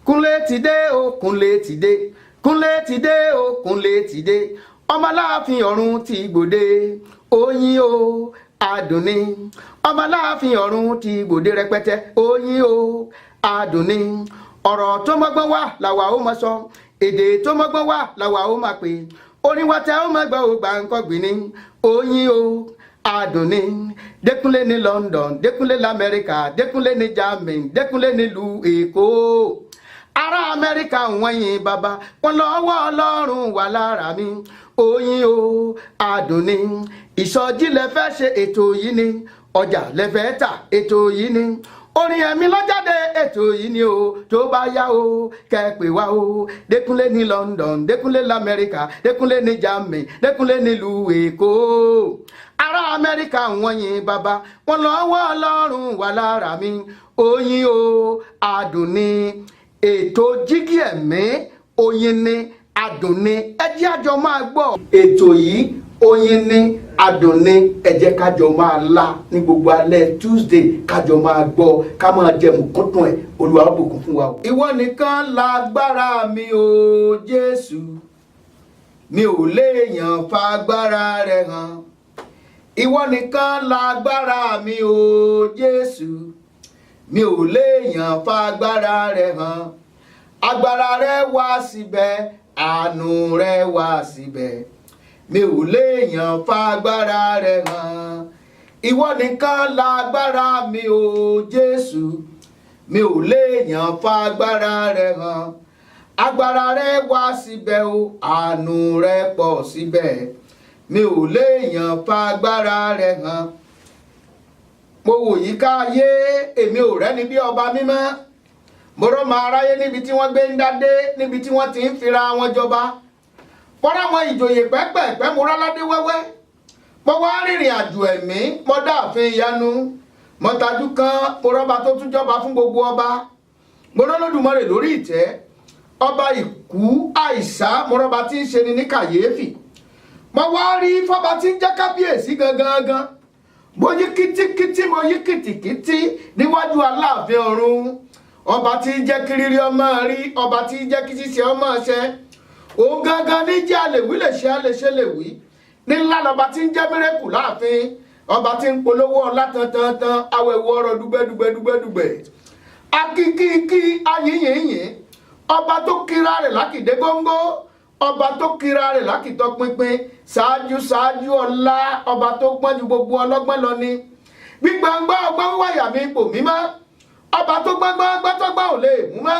Kúnlé ti dé o, Kúnlé ti dé. Kúnlé ti dé o, Kúnlé ti dé. Ọmọ Aláàfin ọ̀run ti gbòde. Oyin o, adùn ni. Ọmọ Aláàfin ọ̀run ti gbòde rẹpẹtẹ. Oyin o, adùn ni. Ọ̀rọ̀ tó mọ́gbọ́n wá làwa ó máa sọ. Èdè tó mọ́gbọ́n wá làwa ó máa pè. Orin wa tẹ ó máa gbọ́ ò Gbàǹkangbì ni. Oyin o, adùn ni. Dékúnlé ní London, Dékúnlé l'Amẹ́ríkà, Dékúnlé ní Germany, Dékúnlé nílùú Èkó. Ará Amẹ́ríkà wọ́n yin bàbá wọn lọ́wọ́ Ọlọ́run wà lára mi. Oyin o, adùn ni. Ìsọjí lẹ fẹ́ ṣe ètò yìí ni. Ọjà lẹ fẹ́ tà ètò yìí ni. Orin ẹ̀mí lọ́jáde ètò yìí ni o. Tó bá yá o kẹ́ pè wá o. Dékúnlé ní London, Dékúnlé l'Amẹ́ríkà, Dékúnlé ní Germany, Dékúnlé nílùú Èkó. Ará Amẹ́ríkà wọ́n yin bàbá wọn lọ́wọ́ Ọlọ́run wà lára mi. Oyin o, adùn ni. Ètò jígí ẹ̀mí, oyin ni, adùn ni, ẹ jẹ́ àjọ máa gbọ́. Ètò yìí oyin ni, adùn ni, ẹ jẹ́ kájọ máa la ní gbogbo alẹ́ Tuesday, kájọ máa gbọ́, ká máa jẹ mùkúntùn ẹ̀. Olúwa ó bùkún fún wa o. Ìwọ nìkan lágbára mi o Jésù, mi ò léèyàn fagbára rẹ̀ hàn. Ìwọ nìkan lágbára mi o Jésù, mi ò léèyàn fagbára rẹ̀ hàn. Agbára rẹ̀ wá síbẹ̀, àánú rẹ̀ wá síbẹ̀. Mi ò léèyàn fagbára rẹ̀ hàn. Ìwọ nìkan lágbára mi o Jésù, mi ò léèyàn fagbára rẹ̀ hàn. Agbára rẹ̀ wá síbẹ̀ o, àánú rẹ̀ pọ̀ síbẹ̀. Mi ò léèyàn fagbára rẹ̀ hàn. Mo wò yíká ayé, èmi ò rẹ́ni bí ọba mímọ́. Mo rọ́ máa ráyé níbi tí wọ́n gbé ń dádé, níbi tí wọ́n ti ń fira wọn jọba. Wọ́n ráwọn ìjòyè pẹ́pẹ̀pẹ́ mo ráládé wẹ́wẹ́. Mo wá rìnrìn àjò ẹ̀mí, mo dáàfin ìyanu. Mo tajú kan, mo rọ́ba tó tún jọba fún gbogbo ọba. Mo rọ́ Olódùmarè lórí ìtẹ́. Ọba ìkú àìsá, mo rọ́ba tí ń ṣe ni ní kàyéfì. Mo wá rí fọ́ba tí ń jẹ́ kábíyèsí gangan. Mo yí kìtìkìtì, mo yí kìtìkìtì níwájú Aláàfin ọ̀run. Ọba tí jẹ́ kírírí ọmọ rí, ọba tí jẹ́ kí ṣíṣe ọmọ ṣẹ. Òun gangan ní jẹ́ àlèwí lè ṣe àlèṣe lè wí. Ní ńlá lọba tí ń jẹ́ mírèkù láàfin. Ọba tí ń polówó ọlá tantantan, awẹ̀wò ọrọ̀ dùgbẹ́dùgbẹ́dùgbẹ́dùgbẹ́. Akíkíkí ayíyìnyín. Ọba tó kíra rẹ̀ lákìdé góńgó. Ọba tó kíra rẹ̀ lákìtọ́ pinpin. Ṣáájú ọlá, ọba tó gbọ́n ju gbogbo ọlọ́gbọ́n lọ ni. Gbígbàngbà ọgbọ́n wáyà mi ipò mímọ́. Ọba tó gbọ́ngbọ́n gbọ́tọ́gbà ò lè mú mọ́.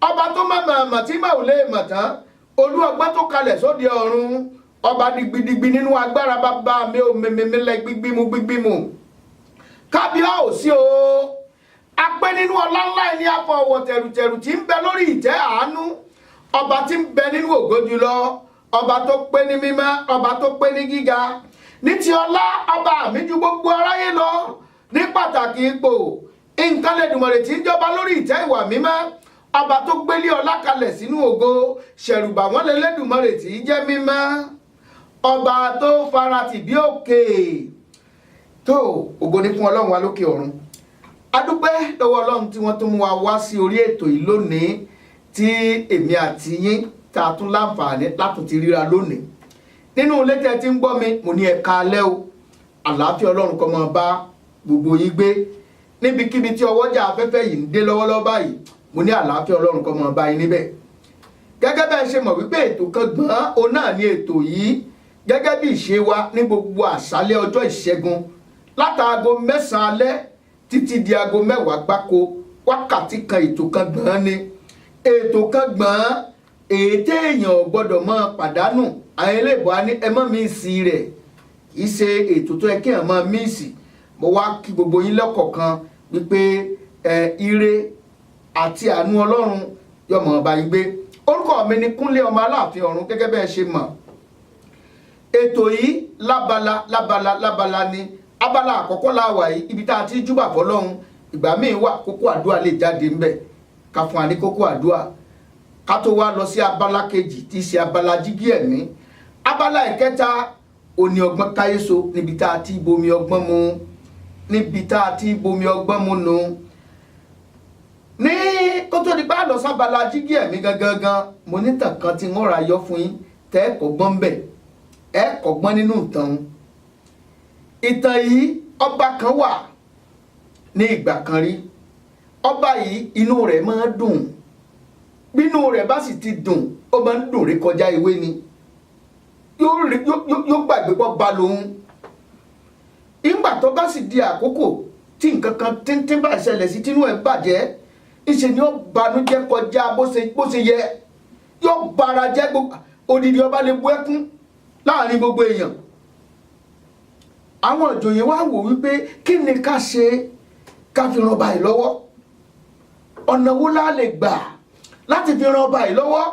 Ọba tó mọ̀ tí mà ò lè mọ̀ tán. Olú ọgbọ́n tó kalẹ̀ sóde ọ̀run. Ọba digbidigbi nínú agbára bàbá mi ò mẹ́mẹ́mẹ́lẹ́ gbígbímù. Kábíyèsí o. Apẹ́ nínú ọlá ńlá ẹni afọwọ̀ tẹ̀rùtẹ̀rù tí ń bẹ lórí ìtẹ́ àánú. Ọba tí ń bẹ nínú ògo jùlọ. Ọba tó pé ní mímọ́, ọba tó pé ní gíga. Ní ti ọlá, ọba mi ju gbogbo aráyé lọ. Ní pàtàkì ipò, nǹkan lẹ́dùnmọ̀rè tí ń jọba lórí ìtẹ́ ìwà mímọ́. Ọba tó gbélé ọlá kalẹ̀ sínú ògo. Ṣẹ̀rùbà wọ́n lé lẹ́dùnmọ̀rè tí jẹ́ mímọ́. Ọba tó faratì bí òkè. Tó ògo ní fún Ọlọ́run wa lókè ọ̀run. A dúpẹ́ lọ́wọ́ Ọlọ́run tí wọ́n tún mú wa wá sí orí ètò yìí lónìí, tí èmi àti yín tá a tún láǹfààní láti ti ríra lónìí. Nínú ilé tẹ́ ti ń gbọ́ mi, mo ní ẹ káalẹ́ o. Àlàáfíà Ọlọ́run kó máa bá gbogbo yín gbé. Níbikíbi tí ọwọ́jà afẹ́fẹ́ yìí ń dé lọ́wọ́lọ́wọ́ báyìí, mo ní àlàáfíà Ọlọ́run kó máa bá yín níbẹ̀. Gẹ́gẹ́ bẹ́ẹ̀ ṣe mọ̀ wípé ètò kan gbọ́n o náà ní ètò yìí, gẹ́gẹ́ bí ìṣe wa ní gbogbo àṣálẹ́ ọjọ́ ìṣẹ́gun látàago 9 alẹ́ títí di aago 10 gbáko, wákàtí kan ètò kan gbọ́n ni. Ètò kan gbọ́n ètè èèyàn gbọ́dọ̀ máa pàdánù. Àwọn eléèbọ̀ á ní ẹ má míìsì rẹ̀. Kì í ṣe ètò tó yẹ kí èèyàn máa míìsì. Mo wá kí gbogbo yín lọ́kọ̀ọ̀kan wípé ire àti àánú Ọlọ́run yóò máa bá yín gbé. Orúkọ mi ni Kúnlé ọmọ Aláàfin ọ̀run, gẹ́gẹ́ bẹ́ẹ̀ ṣe mọ̀. Ètò yìí lábala ni. Abala àkọ́kọ́ la wà yìí, ibi tá a ti júbà fọ́lọ́run. Ìgbà míì wà kókó àdúrà lè jáde ńbẹ̀. Ká fún wa ní kókó àdúrà. Ká tó wá lọ sí abala kejì tí í ṣe abala jígí ẹ̀mí. Abala ìkẹta òní ọgbọ́n káyéso, níbi tá a ti bomi ọgbọ́n mu. Níbi tá a ti bomi ọgbọ́n mu nù. Ní kó tó di bá lọ sábàlá jígí ẹ̀mí gangan mo nítàn kan tí wọ́n ra yọ fún yín tẹ́ ẹ kọ́gbọ́n bẹ̀ ẹ kọ́gbọ́n nínú ìtàn yìí ọba kan wà ní ìgbà kan rí. Ọba yìí inú rẹ̀ máa dùn, bínú rẹ̀ bá sì ti dùn ó máa ń dùn rí kọjá ewé ni, yóò gbàgbé pọ́ ba lòun. Ìgbà tó bá sì di àkókò tí nǹkan kan tíntín bá ṣẹlẹ̀ sí tínú ẹ̀ bàjẹ́, ìṣe ni ó banújẹ́ kọjá bó ṣe yẹ, yóò bara jẹ́ gbogbo odidi ọba lè bú ẹkún láàrin gbogbo èèyàn. Àwọn ìjòyè wá wò wípé kí ni ká ṣe ká fi ran ọba yìí lọ́wọ́, ọ̀nà wo la lè gbà láti fi ran ọba yìí lọ́wọ́.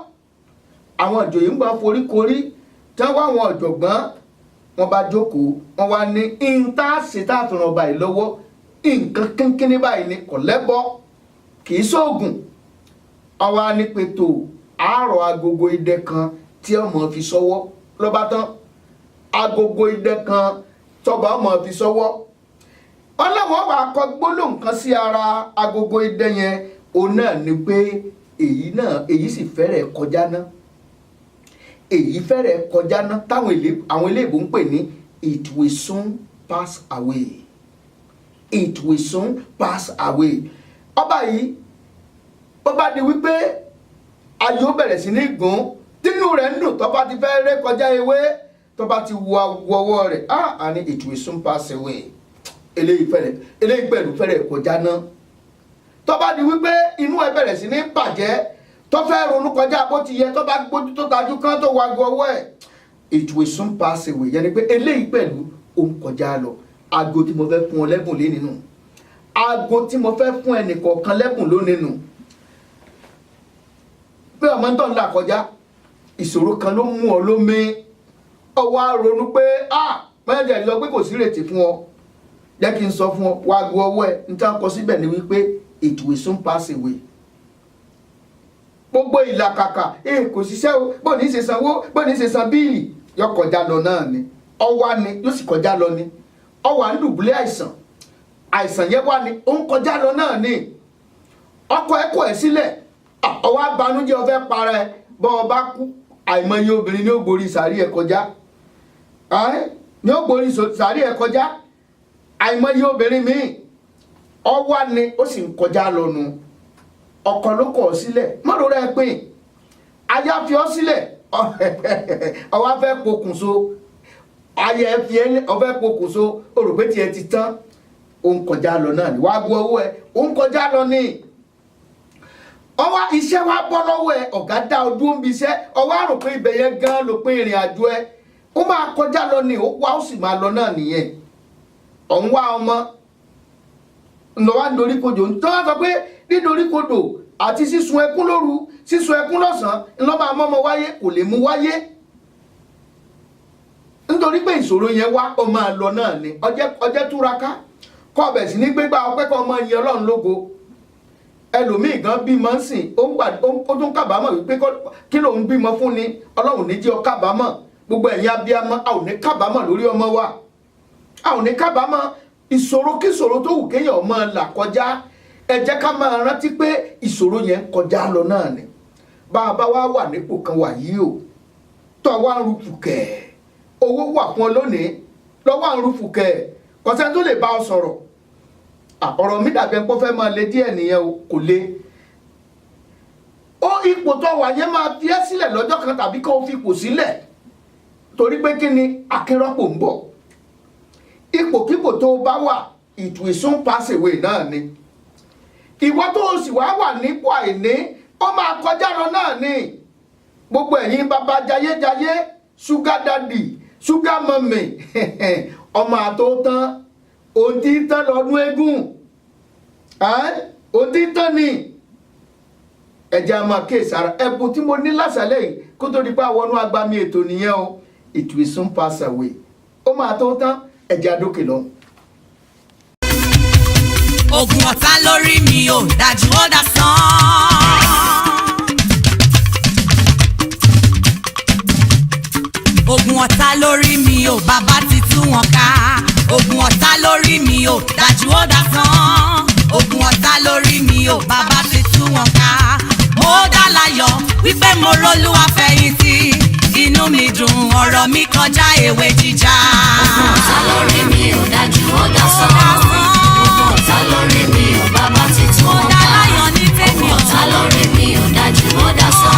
Àwọn ìjòyè ń gbà foríkorí tí wọ́n wá àwọn ọ̀jọ̀gbọ́n wọ́n bá jókòó wọ́n wá ní ìntàṣe tá a fi ran ọba yìí lọ́wọ́ nǹkan kínkínní báyìí ni kò lẹ́bọ kì í ṣoògùn. Àwa ní pètò àárọ̀ agogo idẹ kan tí ọmọ fi sọ́wọ́ lọ́ba tán, agogo idẹ kan tọba ọmọ fi sọ́wọ́. Ọlọ́wọ́ wa kọ gbólóhùn kan sí ara agogo idẹ yẹn, òun náà ni pé èyí sì fẹ́rẹ̀ kọjá ná, èyí fẹ́rẹ̀ kọjá ná táwọn àwọn eléèbó ń pè ní it will soon pass away, it will soon pass away. Ọba yìí ó bá di wípé ayé ó bẹ̀rẹ̀ sí ní gùn tínú rẹ̀ ń dùn tó bá ti fẹ́ ré kọjá ewé tó bá ti wọ ọwọ́ rẹ̀ àní it will soon pass away, eléyìí pẹ̀lú fẹ́rẹ̀ kọjá náà. Tó bá di wípé inú ẹ bẹ̀rẹ̀ sí ní bàjẹ́ tó fẹ́ ronú kọjá bó ti yẹ tó bá gbójú tó tajú kán tó wago ọwọ́ ẹ̀ it will soon pass away, yẹni pé eléyìí pẹ̀lú òun kọjá lọ. Aago tí mo fẹ́ fún ọ lẹ́bùn lé nínú, aago tí mo fẹ́ fún ẹnìkọ̀ọ̀kan lẹ́bùn ló nínú. Pé ọmọ tó ń là kọjá ìṣòro kan ló mú ọ lómi, ọwọ́ á ronú pé mẹ́jẹ̀ lọ pé kò sí ìrètí fún ọ. Jẹ́ kí n sọ fún ọ wago ọwọ́ ẹ̀ n tá kọ síbẹ̀ ni wípé it will soon pass away. Gbogbo ìlàkàkà kò ṣiṣẹ́ o, bó ní ṣe sanwó, bó ní ṣe san bíìlì, yóò kọjá lọ náà ni. Ọwá ni yóò sì kọjá lọ ni. Ọwà ń dùbúlẹ̀ àìsàn yẹn wá ni ó ń kọjá lọ náà ni. Ọkọ ẹ̀kọ́ ẹ̀ sílẹ̀ ọwọ́ abanújẹ́ ó fẹ́ para ẹ bọ́ ọ bá kú, àìmọye obìnrin ní ó gborí sàárì ẹ̀ kọjá, ní ó gborí sàárì ẹ̀ kọjá, àìmọye obìnrin míì ọwá ni ó sì ń kọjá lọ́nu. Ọkọ ló kọ̀ ọ́ sílẹ̀ mọ́rò rẹ̀ pín, aya fi ọ́ sílẹ̀ ọwá fẹ́ pokùnso, aya ẹ fi ẹ́ ọfẹ́ pokùnso, o rò pé tiẹ̀ ti tán, ó ń kọjá lọ náà ni. Wàá gbọ́ owó ẹ ó ń kọjá lọ ní. Ọwá iṣẹ́ wa bọ́ lọ́wọ́ ẹ, ọ̀gá dá ojú ń bi iṣẹ́, ọwá rò pé ibẹ̀ yẹn gan ló pé ìrìn àjò ẹ, ó máa kọjá lọ ní, ó wá ó sì máa lọ náà nìyẹn. Ọ̀hún wá ọmọ ńlọ wá dorí kodò tó wá sọ pé dídorí kodò àti sísun ẹkún lóru sísun ẹkún lọ́sàn-án ńlọ máa mọ́mọ wáyé, kò lè mú wáyé nítorí pé ìṣòro yẹn wá ó máa lọ náà ni. Ọjẹ́ túraká kọ́ ọbẹ̀ sí ní gbégbá ọpẹ́ kọ́ ọmọ yẹn Ọlọ́run lógo. Ẹlòmíì gan bímọ ń sìn ó tún kábàámọ̀ wípé kí lòun bímọ fún ni, Ọlọ́run ní jẹ́ ọ kábàámọ̀. Gbogbo ẹ̀yin abiyamọ a ò ní kábàámọ̀ lórí ọmọ wa, a ò ní kábàámọ̀. Ìṣòro kí ìṣòro tó wù kéèyàn máa là kọjá, ẹ jẹ́ ká máa rántí pé ìṣòro yẹn kọjá lọ náà ni. Bá a bá wá wà nípò kan wà yìí o tó wá ń rúfù kẹ̀, owó wà fún ọ lónìí lọ́wọ́ à ń rúfù kẹ̀, kọ̀sẹ́ tó lè bá ọ sọ̀rọ̀. Ọ̀rọ̀ mi dàbí ẹ̀pọ̀ fẹ́ máa le díẹ̀ nìyẹn o, kò le. Ipò tó wà yẹn máa fi ẹ́ sílẹ̀ lọ́jọ́ kan tàbí kó o fi ipò sílẹ̀ torí pé kí ni akínrọ́pò ń bọ̀. Ipòkípò tó bá wà it will soon pass away náà ni. Ìwọ tó o sì wá wà nípò àìní ó máa kọjá lọ náà ni. Gbogbo ẹ̀yin bàbá jayéjayé, sugar daddy, sugar mummy, ọmọ àtòótán òtí tán lọ́dún eégún, òtí tán ni. Ẹ̀jẹ̀ a máa kéè sára ẹ̀bùn tí mo ní lásàlẹ̀ yìí kó tó di pé àwọn ọ̀nà agbami ètò nìyẹn o. It will soon pass away. Ó máa tó tán, ẹ̀jẹ̀ àdókè lọ. Ogun ọ̀tá lórí mi ò dájú ó dá sán. Ogun ọ̀tá lórí mi ò bàbá ti tú wọn ká. Ogun ọ̀tá lórí mi ò dájú ó dá sán. Ogun ọ̀tá lórí mi ò bàbá ti tú wọn ká. Mo wípé mo r'Olúwa fẹ̀yìntì inú mi dùn ọ̀rọ̀ mi kọjá ewé jíjà. Ogun ọ̀tá lórí mi ò dájú ó dasán. Ogun ọ̀tá lórí mi ò bàbá ti tú wọn ká. Ogun ọ̀tá lórí mi ò dájú ó dasán.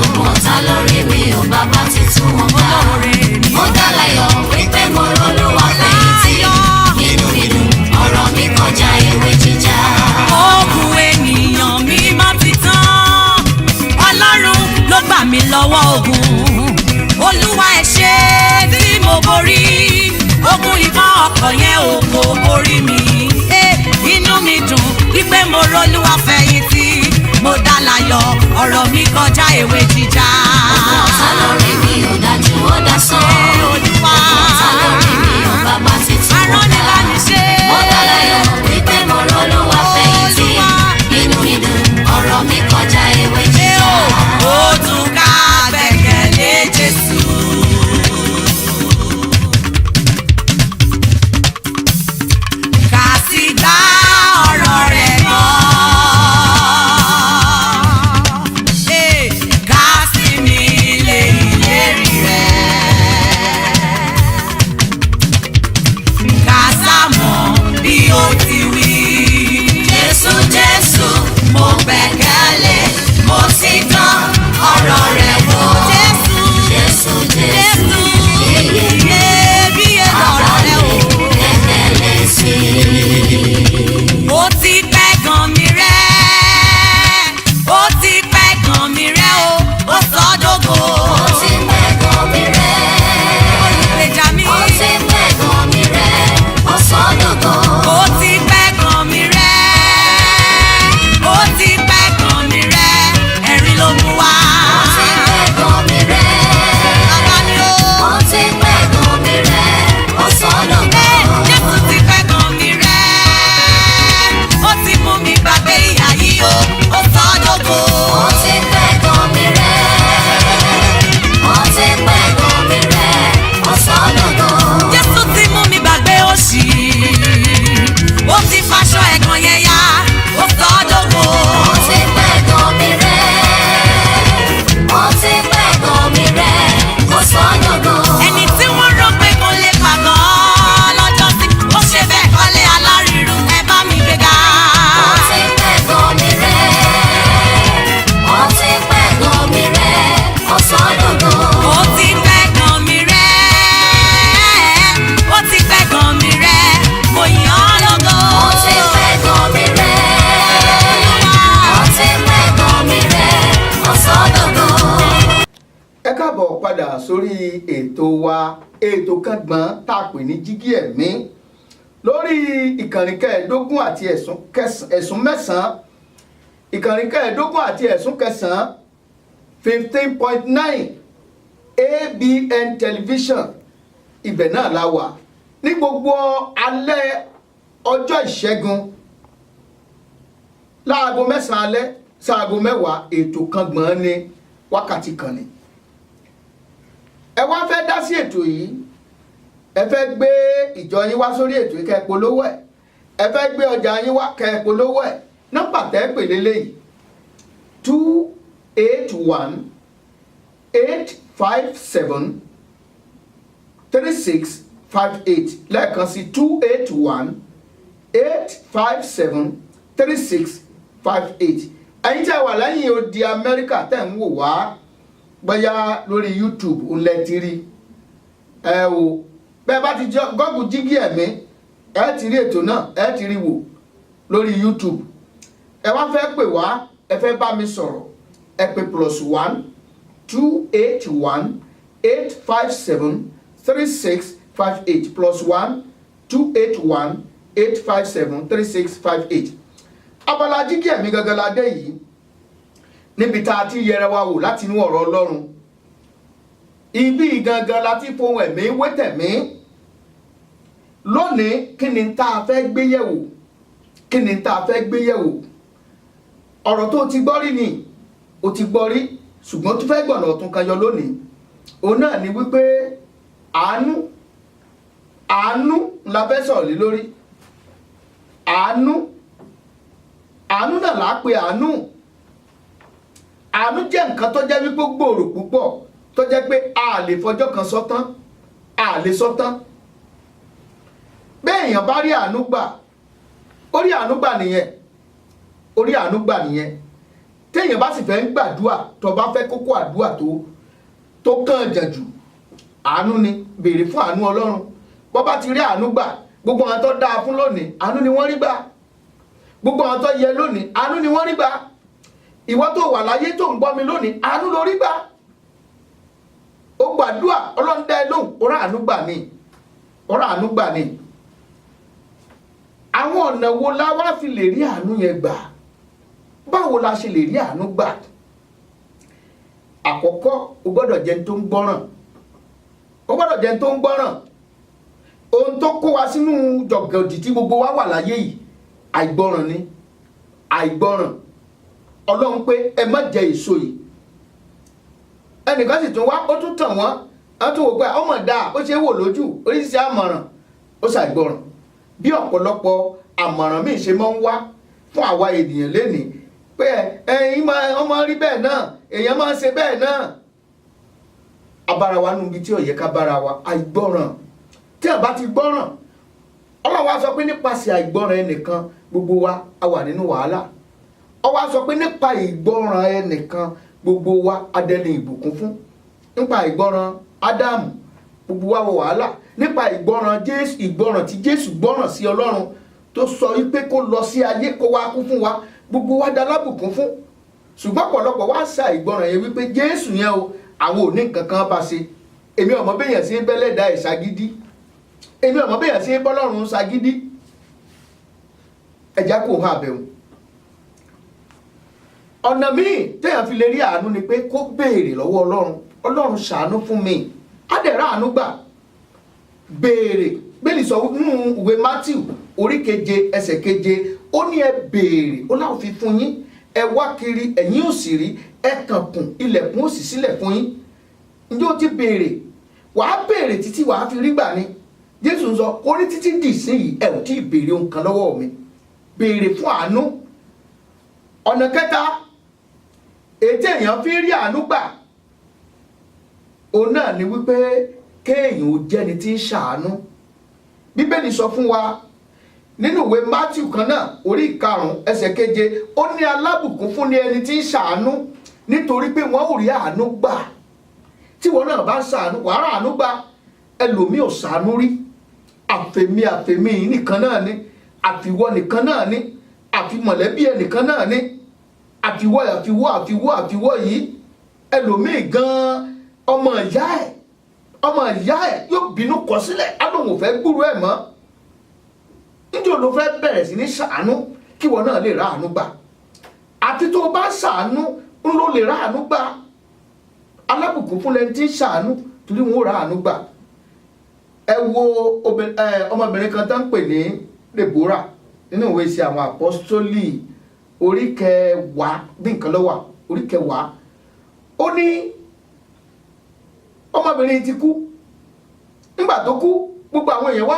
Ogun ọ̀tá lórí mi ò bàbá ti tú wọn ká. Mo dá láyọ̀ wípé mo r'Olúwa fẹ̀yìntì inú mi dùn ọ̀rọ̀ mi kọjá ewé jíjà. Ogun ènìyàn mi má ti tán, Ọlọ́run ló gbà mí lọ́wọ́ ogun. Olúwa ẹ ṣé tí mo borí ogun ìbọn ọkọ̀ yẹn ò kò borí mi. Inú mi dùn wípé mo r'Olúwa fẹ̀yìntì, mo dá láyọ̀ ọ̀rọ̀ mi kọjá ewé jíjà. Ogun ọ̀tá lórí mi ò dájú ó dasán. Olúwa Ogun ọ̀tá lórí mi ò bàbá ti tú wọn arán ni ká. bá mi ṣe. Mo dá láyọ̀ wípé mo r'Olúwa fẹ̀yìntì inú mi dùn ọ̀rọ̀ mi kọjá ewé jíjà. Ó tún ká gbẹ̀kẹ̀lé Jésù. Ká sì gba ọ̀rọ̀ rẹ̀ gbọ́. Ká sì mí lé ìlérí rẹ̀. Ká sá mọ̀ bí ó ti wí. Jésù Jésù Mo gbẹ̀kẹ̀lé, mo sì tán ọ̀rọ̀ rẹ̀ wò. Jésù, Jésù Jésù iyebíye lọ̀rọ̀ rẹ̀ wò. gbẹ́kẹ̀lé sí Ó ti pẹ́ gan mi rẹ́, ó ti pẹ́ gan mi rẹ́ o, ó sọ dógo. ó ti mẹ́gàn mi rẹ̀. Olùgbèjà mi. Ó ti mẹ́gàn mi rẹ̀. Ó sọ dògo. Ó ti pẹ́ gan mi rẹ́, ó ti pẹ́ gan mi rẹ́, ẹ̀rín ló mú wá. Ó ti mẹ́gàn mi rẹ̀. Bàbá mi o. Ó ti mẹ́gàn mi rẹ̀. Ó sọ dògo. Jésù ti pẹ́ gan mi rẹ́, ó ti mú mi gbàgbé ìyà yìí o, ó sọ dógo. Ó ti mẹ́gàn mi rẹ̀. Ó ti mẹ́gàn mi rẹ̀. Ó sọ dògo. Jésù ti mú mi gbàgbé òṣì, ó ti faṣọ ẹ̀gàn yẹn ya, ó sọ dógo. Ó ti mẹ́gàn mi rẹ̀. Ó ti mẹ́gàn mi rẹ̀. Ó sọ dògo. Ẹni tí wọ́n rò pé kò lè pàgọ́ lọ́jọ́ sí, ó ṣe bẹ́ẹ̀ kọ́lé alárinrin, ẹ bá mi gbéga. Ó ti mẹ́gàn mi rẹ̀. Ó ti mẹ́gàn mi rẹ̀. Ó sọ dògo. Ó ti pẹ́ gan mi rẹ́, ó ti pẹ́ gan mi rẹ́, mo yìn ọ́ lógo. Ó ti mẹ́gàn mi rẹ̀. Ó ti mẹ́gàn mi rẹ̀. Ó sọ dògo. ẹ káàbọ̀ padà sórí ètò wa ètò kan gbọ̀n tá a pè ní jígí ẹ̀mí lórí ìkànnì kẹẹ̀ẹ́dógún àti ẹ̀sùn mẹ́sàn-án ìkànnì kẹẹ̀ẹ́dógún àti ẹ̀sùn kẹsàn-án 15.9 ABN television ibẹ̀ náà la wà ní gbogbo alẹ́ ọjọ́ ìṣẹ́gun láago mẹ́sàn-án alẹ́ sáago mẹ́wàá ètò kan gbọ̀n ní wákàtí kan ni ẹ wá fẹ́ dá sí ètò yìí ẹ fẹ́ gbé ìjọ yín wá sórí ètò yìí kẹ́ ẹ polówó ẹ̀ ẹ fẹ́ gbé ọjà yín wá kẹ́ ẹ polówó ẹ̀ nọ́mbà tẹ́ pè lélẹ́yìí 281-857-3658 lẹ́ẹ̀kan sí 281-857-3658 ẹ̀yin tẹ́ wà lẹ́yìn odi Amẹ́ríkà tẹ́ ń wò wá bóyá lórí YouTube ńlẹ̀ ti rí ẹ o bẹ́ẹ̀ bá ti Google jígí ẹ̀mí ẹ ti rí ètò náà ẹ ti rí wò lórí YouTube ẹ wá fẹ́ pè wá ẹ fẹ́ bá mi sọ̀rọ̀ ẹ pè +1-281-857-3658 +1-281-857-3658 abala jígí ẹ̀mí gangan la dé yìí níbi tá a ti yẹra wa wò láti inú ọ̀rọ̀ Ọlọ́run ibi gangan la ti fohùn ẹ̀mí wétẹ̀mí lónìí kí ni tá a fẹ́ gbé yẹ̀wò kí ni tá a fẹ́ gbé yẹ̀wò ọ̀rọ̀ tó ti gbọ́ rí ni o ti gbọ́ rí ṣùgbọ́n tó fẹ́ gbọ̀nà ọ̀tún kan yọ lónìí òun náà ni wípé àánú la fẹ́ sọ̀rọ̀ lé lórí àánú náà là á pe àánú jẹ́ nǹkan tó jẹ́ wípé gbòòrò púpọ̀ tó jẹ́ pé a lè fọjọ́ kan sọ tán, a lè sọ tán. Bẹ́ẹ̀ èèyàn bá rí àánú gbà, ó rí àánú gbà nìyẹn, ó rí àánú gbà nìyẹn. Téèyàn bá sì fẹ́ ń gbàdúà, tó bá fẹ́ kókó àdúà tó kàn jàjù, àánú ni, béèrè fún àánú Ọlọ́run. Bó bá ti rí àánú gbà, gbogbo àwọn tó dáa fún lónìí àánú ni wọ́n rí gbà, gbogbo àwọn tó yẹ lónìí àánú ni wọ́n rí gbà. Ìwọ tó wà láyé tó ń gbọ́ mi lónìí àánú ló rí gbà. Ó gbàdúà, Ọlọ́run dá ẹ lóhùn, ó rà àánú gbà ni, ó rà àánú gbà ni. Àwọn ọ̀nà wo la wá fi lè rí àánú yẹn gbà? Báwo la ṣe lè rí àánú gbà? Àkọ́kọ́, o gbọ́dọ̀ jẹ́ tó ń gbọ́ràn, o gbọ́dọ̀ jẹ́ tó ń gbọ́ràn. Ohun tó kó wa sínú jọ̀gọ̀dì tí gbogbo wa wà láyé yìí, àìgbọ́ràn ni, àìgbọ́ràn. Ọlọ́run pé ẹ má jẹ èso yìí. Ẹnìkan sì tún wá, ó tún tàn wọ́n, á tún wò pé ọmọ dáa, ó ṣe é wò lójú, oríṣiríṣi àmọ̀ràn, ó ṣàìgbọ́ràn. Bí ọ̀pọ̀lọpọ̀ àmọ̀ràn míì ṣe máa ń wá fún àwa ènìyàn lénìí pé ẹ̀yin ọmọ rí bẹ́ẹ̀ náà, èèyàn máa ń ṣe bẹ́ẹ̀ náà. Abára wa níbi tí ó yẹ ká bára wa, àìgbọ́ràn. Tí a bá ti gbọ́ràn, Ọlọ́run wá sọ pé nípasẹ̀ àìgbọ́ràn ẹnìkan gbogbo wa a wà nínú wàhálà. Ó wá sọ pé nípa ìgbọ́ràn ẹnìkan gbogbo wa a dẹni ìbùkún fún. Nípa ìgbọ́ràn Ádámù gbogbo wa wọ wàhálà. Nípa ìgbọ́ràn Jésù, ìgbọ́ràn tí Jésù gbọ́ràn sí Ọlọ́run tó sọ wípé kó lọ sí ayé kó wá kú fún wa, gbogbo wa dá lábùkún fún. Ṣùgbọ́n ọ̀pọ̀lọpọ̀ wá sa ìgbọ́ràn yẹn wípé Jésù yẹn o, àwọn ò ní nǹkan kan bá ṣe. Èmi ọmọ béèyàn sí bẹ́lẹ́dà ìṣagídí, èmi ọmọ béèyàn sí bọ́lọ́run ṣagídí. Ẹja kò hàn àbẹ̀wò. Ọ̀nà míì téèyàn fi lè rí àánú ni pé kó béèrè lọ́wọ́ Ọlọ́run. Ọlọ́run ṣàánú fún mi, á dẹ̀ rá àánú gbà. Béèrè, Bíbélì sọ nínú ìwé Mátíù orí 7 ẹsẹ̀ 7, ó ní ẹ béèrè, ó láwọn fi fún yín, ẹ wá kiri ẹ̀yin ò sì rí, ẹ kànkùn ilẹ̀kùn ó sì sílẹ̀ fún yín. Ǹjẹ́ o ti béèrè? Wàá béèrè títí wàá fi rí gbà ni. Jésù ń sọ, ó ní títí dìsínyìí ẹ ò tí ì béèrè ohun kan lọ́wọ́ mi. Béèrè fún àánú. Ọ̀nà kẹta, ètè èèyàn fi rí àánú gbà, òun náà ni wípé kéèyàn ó jẹ́ni tí ń ṣàánú. Bíbélì sọ fún wa nínú ìwé Mátíù kan náà orí 5 ẹsẹ̀ 7, ó ní alábùkún fún ni ẹni tí ń ṣàánú nítorí pé wọ́n ò rí àánú gbà. Tí wọ́n náà bá ń ṣàánú, wàá rà àánú gbà. Ẹlòmíì ò ṣàánú rí, àfẹ̀mí nìkan náà ni, àfiwọ́ nìkan náà ni, àfi mọ̀lẹ́bí ẹnìkan náà ni, àfiwọ́ yìí. Ẹlòmíì gan-an ọmọ ìyá ẹ̀ yóò bínú kọ̀ sílẹ̀, á lóun ò fẹ́ gbúrú ẹ̀ mọ́. Níjọ́ ló fẹ́ bẹ̀rẹ̀ sí ní ṣàánú kí wọ́n náà lè rà àánú gbà. Àti tó o bá ṣàánú ń ló lè rà àánú gbà. Alábùkún fún lẹni tí ń ṣàánú torí wọn ò rà àánú gbà. Ẹ wo ọmọbìnrin kan tó ń pè ní Deborah nínú ìwé Iṣẹ́ àwọn Àpọ́stólì orí 10 bí nǹkan lọ́wọ́ orí 10. Ó ní ọmọbìnrin ti kú. Nígbà tó kú, gbogbo àwọn èèyàn wá,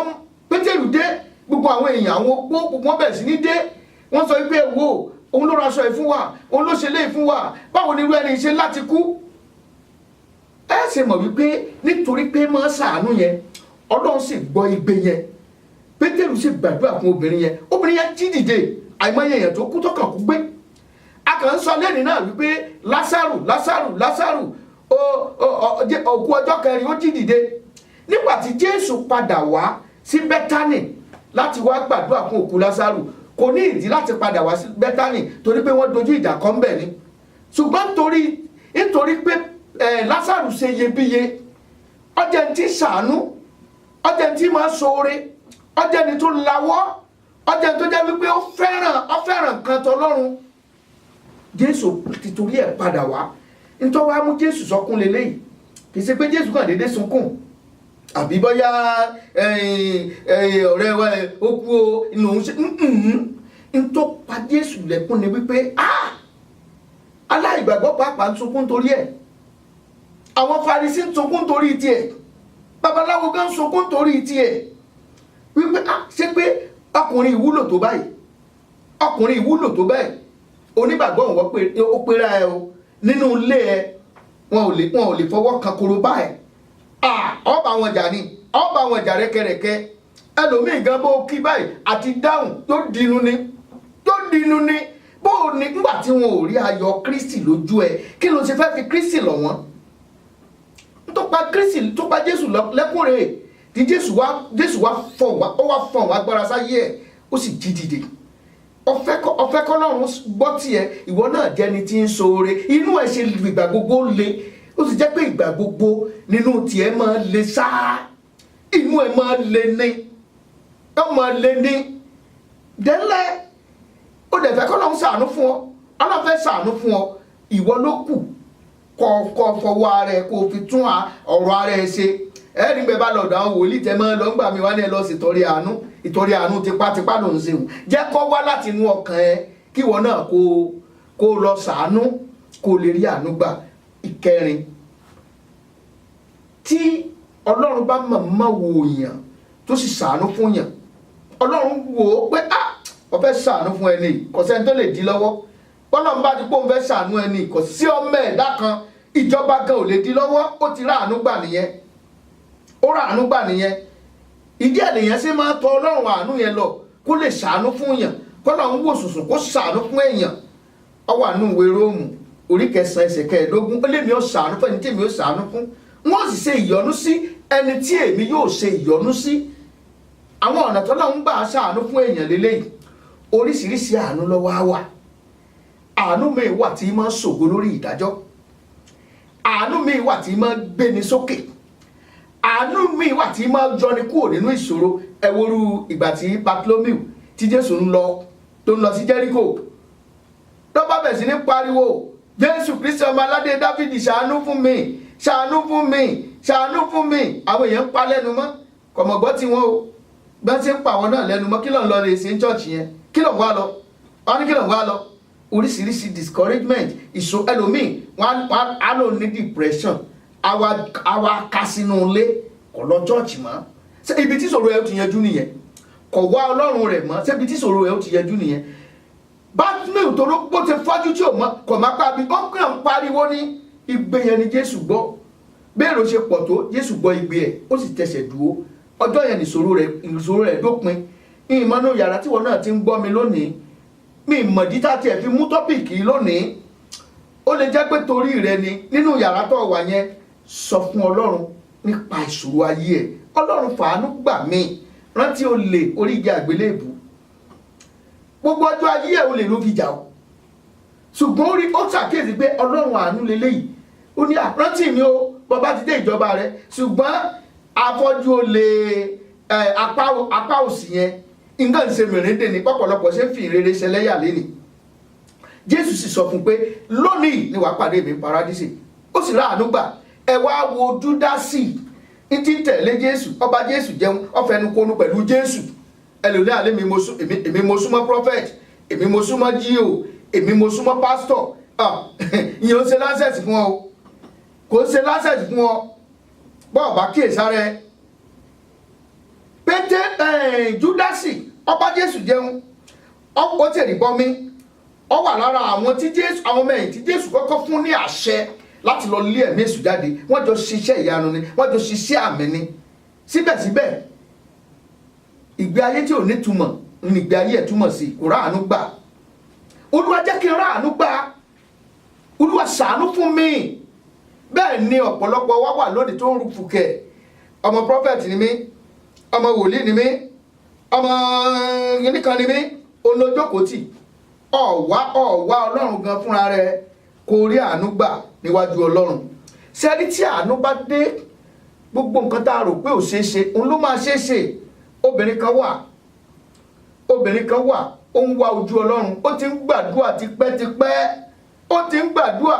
Pétérù dé, gbogbo àwọn èèyàn àwọn opó gbogbo wọn bẹ̀rẹ̀ sí ní dé. Wọ́n sọ wípé wo òun ló raṣọ ẹ̀ fún wa, òun ló ṣe léyìí fún wa, báwo ni irú ẹni ṣe láti kú? Ẹ ṣe mọ̀ wípé nítorí pé máa ṣàánú yẹn, Ọlọ́run sì gbọ́ igbe yẹn. Pétérù sì gbàdúrà fún obìnrin yẹn jí dìde. Àìmọye èèyàn tó kú tó kàn kú gbé. A kàn ń sọ lẹ́nìí náà wípé Lásárù òkú ọjọ́ 4 ó jí dìde. Nígbà tí Jésù padà wá sí Bẹ́tánì láti wá gbàdúrà fún òkú Lásárù, kò ní ìdí láti padà wá sí Bẹ́tánì torí pé wọ́n dojú ìjà kọ ńbẹ̀ ni. Ṣùgbọ́n nítorí pé Lásárù ṣe iyebíye, ọjẹ́ ní tí ṣàánú, ọjẹ́ ní tí máa ṣoore, ọjẹ́ ní tó lawọ́, ọjẹ́ ní tó jẹ́ wípé ó fẹ́ràn kan tọlọ́run. Jésù ti torí ẹ̀ padà wá. Nítorí wá mú Jésù sọkún lélẹ́yìí, kì í ṣe pé Jésù kàn déédéé sunkún àbí bọ́yá ọ̀rẹ́ wa ó kú o inú òun ṣe nítorí pa Jésù lẹ́kún ni wípé aláìgbàgbọ́ pàápàá ń sunkún torí ẹ̀, àwọn Farisí ń sunkún torí tiẹ̀, babaláwo gan ń sunkún torí tiẹ̀, wípé ṣé pé ọkùnrin ìwúlò tó báyìí onígbàgbọ́ òun ó pera ẹ o nínú ilé ẹ wọn ò lè fọwọ́ kan korobá ẹ̀ ọba wọn jà ní ọba wọn jà rẹ́kẹrẹ́kẹ́ ẹlòmíì gan bó kí báyìí àti dáhùn yóò dínú ní bó o ní nígbà tí wọn ò rí ayọ̀ Kristi lójú ẹ kí ló ṣe fẹ́ fi Kristi lọ̀ wọ́n tó pa Jésù lẹ́kùn rẹ̀ tí Jésù wá fọ̀n wá agbára sáyé ẹ̀ ó sì jí dìde ọ̀fẹ́ kọ́lọ́run gbọ́ tiẹ̀ ìwọ náà jẹ́ni tí ń ṣoore inú ẹ̀ ṣe ìgbà gbogbo le ó sì jẹ́ pé ìgbà gbogbo nínú tiẹ̀ máa le sáá inú ẹ̀ máa le ní dẹ́lẹ́ ó dẹ̀ fẹ́ kọ́lọ́run ṣàánú fún ọ ọlọ́fẹ́ ṣàánú fún ọ ìwọ ló kù kọ́ fọwọ́ ara ẹ̀ kó fi tún ọ̀rọ̀ ara ẹ̀ ṣe ẹ̀rí bẹ́ẹ̀ bá lọ́dọ̀ àwọn wòlíì tẹ́ máa lọ ń gbà mí wá ní ẹ lọ sí ìtọ́rí àánú tipátipá ló ń ṣeun jẹ́ kó wá láti inú ọkàn ẹ kí ìwọ náà kó lọ ṣàánú kó lè rí àánú gbà. ìkẹrin tí ọlọ́run bá mọ̀ọ́mọ̀ wò yàn tó sì ṣàánú fún yàn ọlọ́run wò ó pé ó fẹ́ ṣàánú fún ẹni kò sẹ́ni tó lè dí lọ́wọ́ ọlọ́run bá ti pé òun fẹ́ ṣàánú ẹni kò sí ọmọ ẹ̀dá kan ìjọba gan ò lè dí lọ́wọ́ ó ti ráàánú gbà nìyẹn ìdí ènìyàn ṣe máa tọ ọlọ́run àánú yẹn lọ kó lè ṣàánú fún yàn kọ́lọ́run wò sùsùn kó ṣàánú fún èèyàn ó wà nínú ìwé Róòmù orí 9:15 ó lé mi ó ṣàánú fún ẹni tí èmi ó ṣàánú fún wọn ó sì ṣe ìyọ́nú sí ẹni tí èmi yóò ṣe ìyọ́nú sí. àwọn ọ̀nà tọ́lọ́run gbà ṣàánú fún èèyàn lélẹ́yìí oríṣiríṣi àánú ló wà àánú mi wà tí máa ń ṣògo lórí ìdájọ́ àánú mi wà tí máa ń gbéni sókè àánú mi wà tí máa ń yọni kúrò nínú ìṣòro ẹ woru ìgbà tí Bartholomew tí Jésù tó ń lọ sí Jẹ́ríkò ló bá bẹ̀ sí ní pariwo Jésù Kristi ọmọ aládé Dáfídì ṣàánú fún mi àwọn èèyàn ń pa lẹ́nu mọ́ kọ̀mọ̀gbọ́ tí wọ́n o bá ti ń pa àwọn náà lẹ́nu mọ́ kí ló ń lọ lè ṣe ń chọ́ọ̀chì yẹn kí ló ń wá lọ oríṣiríṣi discouragement ìṣó ẹlòmíì wọn á lò ní depression àwa ká sínú ilé kò lọ chọ́ọ̀chì mọ́ ṣé ibi tí ìṣòro ẹ ti yanjú nìyẹn kò wá ọlọ́run rẹ̀ mọ́ ṣé ibi tí ìṣòro ẹ ti yanjú nìyẹn Bartholomew tó ló bó ti fọ́jú tí ò mọ́ kò má pa bí ó kàn ń pariwo ní igbe yẹn ni Jésù gbọ́ bẹ́ẹ̀ ló ṣe pọ̀ tó Jésù gbọ́ igbe ẹ̀ ó sì tẹsẹ̀ dúró ọjọ́ yẹn ìṣòro rẹ̀ dópin ìmọ̀nà yàrá tíwọ náà ti ń gbọ́ mi lónìí mi ìmọ̀dí tá tiẹ̀ fi mú tọ́pìkì lónìí ó lè jẹ́ pé torí rẹ ni nínú yàrá tó wà yẹn sọ fún Ọlọ́run nípa ìṣòro ayé ẹ̀ Ọlọ́run fàánú gbà mí rántí olè orí igi àgbélébù gbogbo ọjọ́ ayé ẹ̀ olè ló fi jà ọ́ ṣùgbọ́n ó ṣàkíyèsí pé Ọlọ́run àánú lélẹ́yìí ó ní rántí mi ó bàbá ti dé ìjọba rẹ ṣùgbọ́n afọ́jú olè apá òsì yẹn nǹkan ṣe mèrèdè ní pọ̀pọ̀lọpọ̀ ṣe ń fi ìrere ṣẹlẹ́yà lẹ́nì Jésù sì sọ fún pé lónìí ni wàá pàdé mi paradísì ó sì ráàánú gbà ẹ wá wo Júdásì ní tí ń tẹ̀lé Jésù ọba Jésù jẹun ọfẹnukonu pẹ̀lú Jésù ẹlòmí àlẹ́ èmi mo súnmọ́ prophet èmi mo súnmọ́ jíò èmi mo súnmọ́ pastor ìyẹn ó ṣe láńsẹ̀sì fún ọ kò ṣe láńsẹ̀sì fún ọ bọ́ọ̀ bá kíyèsára ẹ Júdásì ọba Jésù jẹun ó tẹ̀lé bọ́mí ó wà lára àwọn ọmọ ẹ̀yìn tí Jésù kọ́kọ́ fún ní àṣẹ láti lọ lé ẹ̀mí èṣù jáde wọ́n jọ ṣiṣẹ́ ìyanu ni wọ́n jọ ṣiṣẹ́ àmì ni síbẹ̀síbẹ̀ ìgbé ayé tí ò ní túmọ̀ ní ìgbé ayé ẹ̀ túmọ̀ sí kò ráàánú gbà Olúwa jẹ́ kí n ráàánú gbà Olúwa ṣàánú fún mi bẹ́ẹ̀ ni ọ̀pọ̀lọpọ̀ wá wà lónìí tó ń rú fùkẹ́ ọmọ prophet ni mí ọmọ wòlíì ni mí ọmọ nìkan ni mí olójókòtì ọ̀wá Ọlọ́run gan fúnra rẹ̀ kò rí àánú gbà níwájú Ọlọ́run sẹ́ni tí àánú bá dé gbogbo nǹkan tá a rò pé ò ṣeé ṣe òun ló máa ṣeé ṣe obìnrin kan wà ó ń wá ojú Ọlọ́run ó ti ń gbàdúrà tipẹ́tipẹ́ ó ti ń gbàdúrà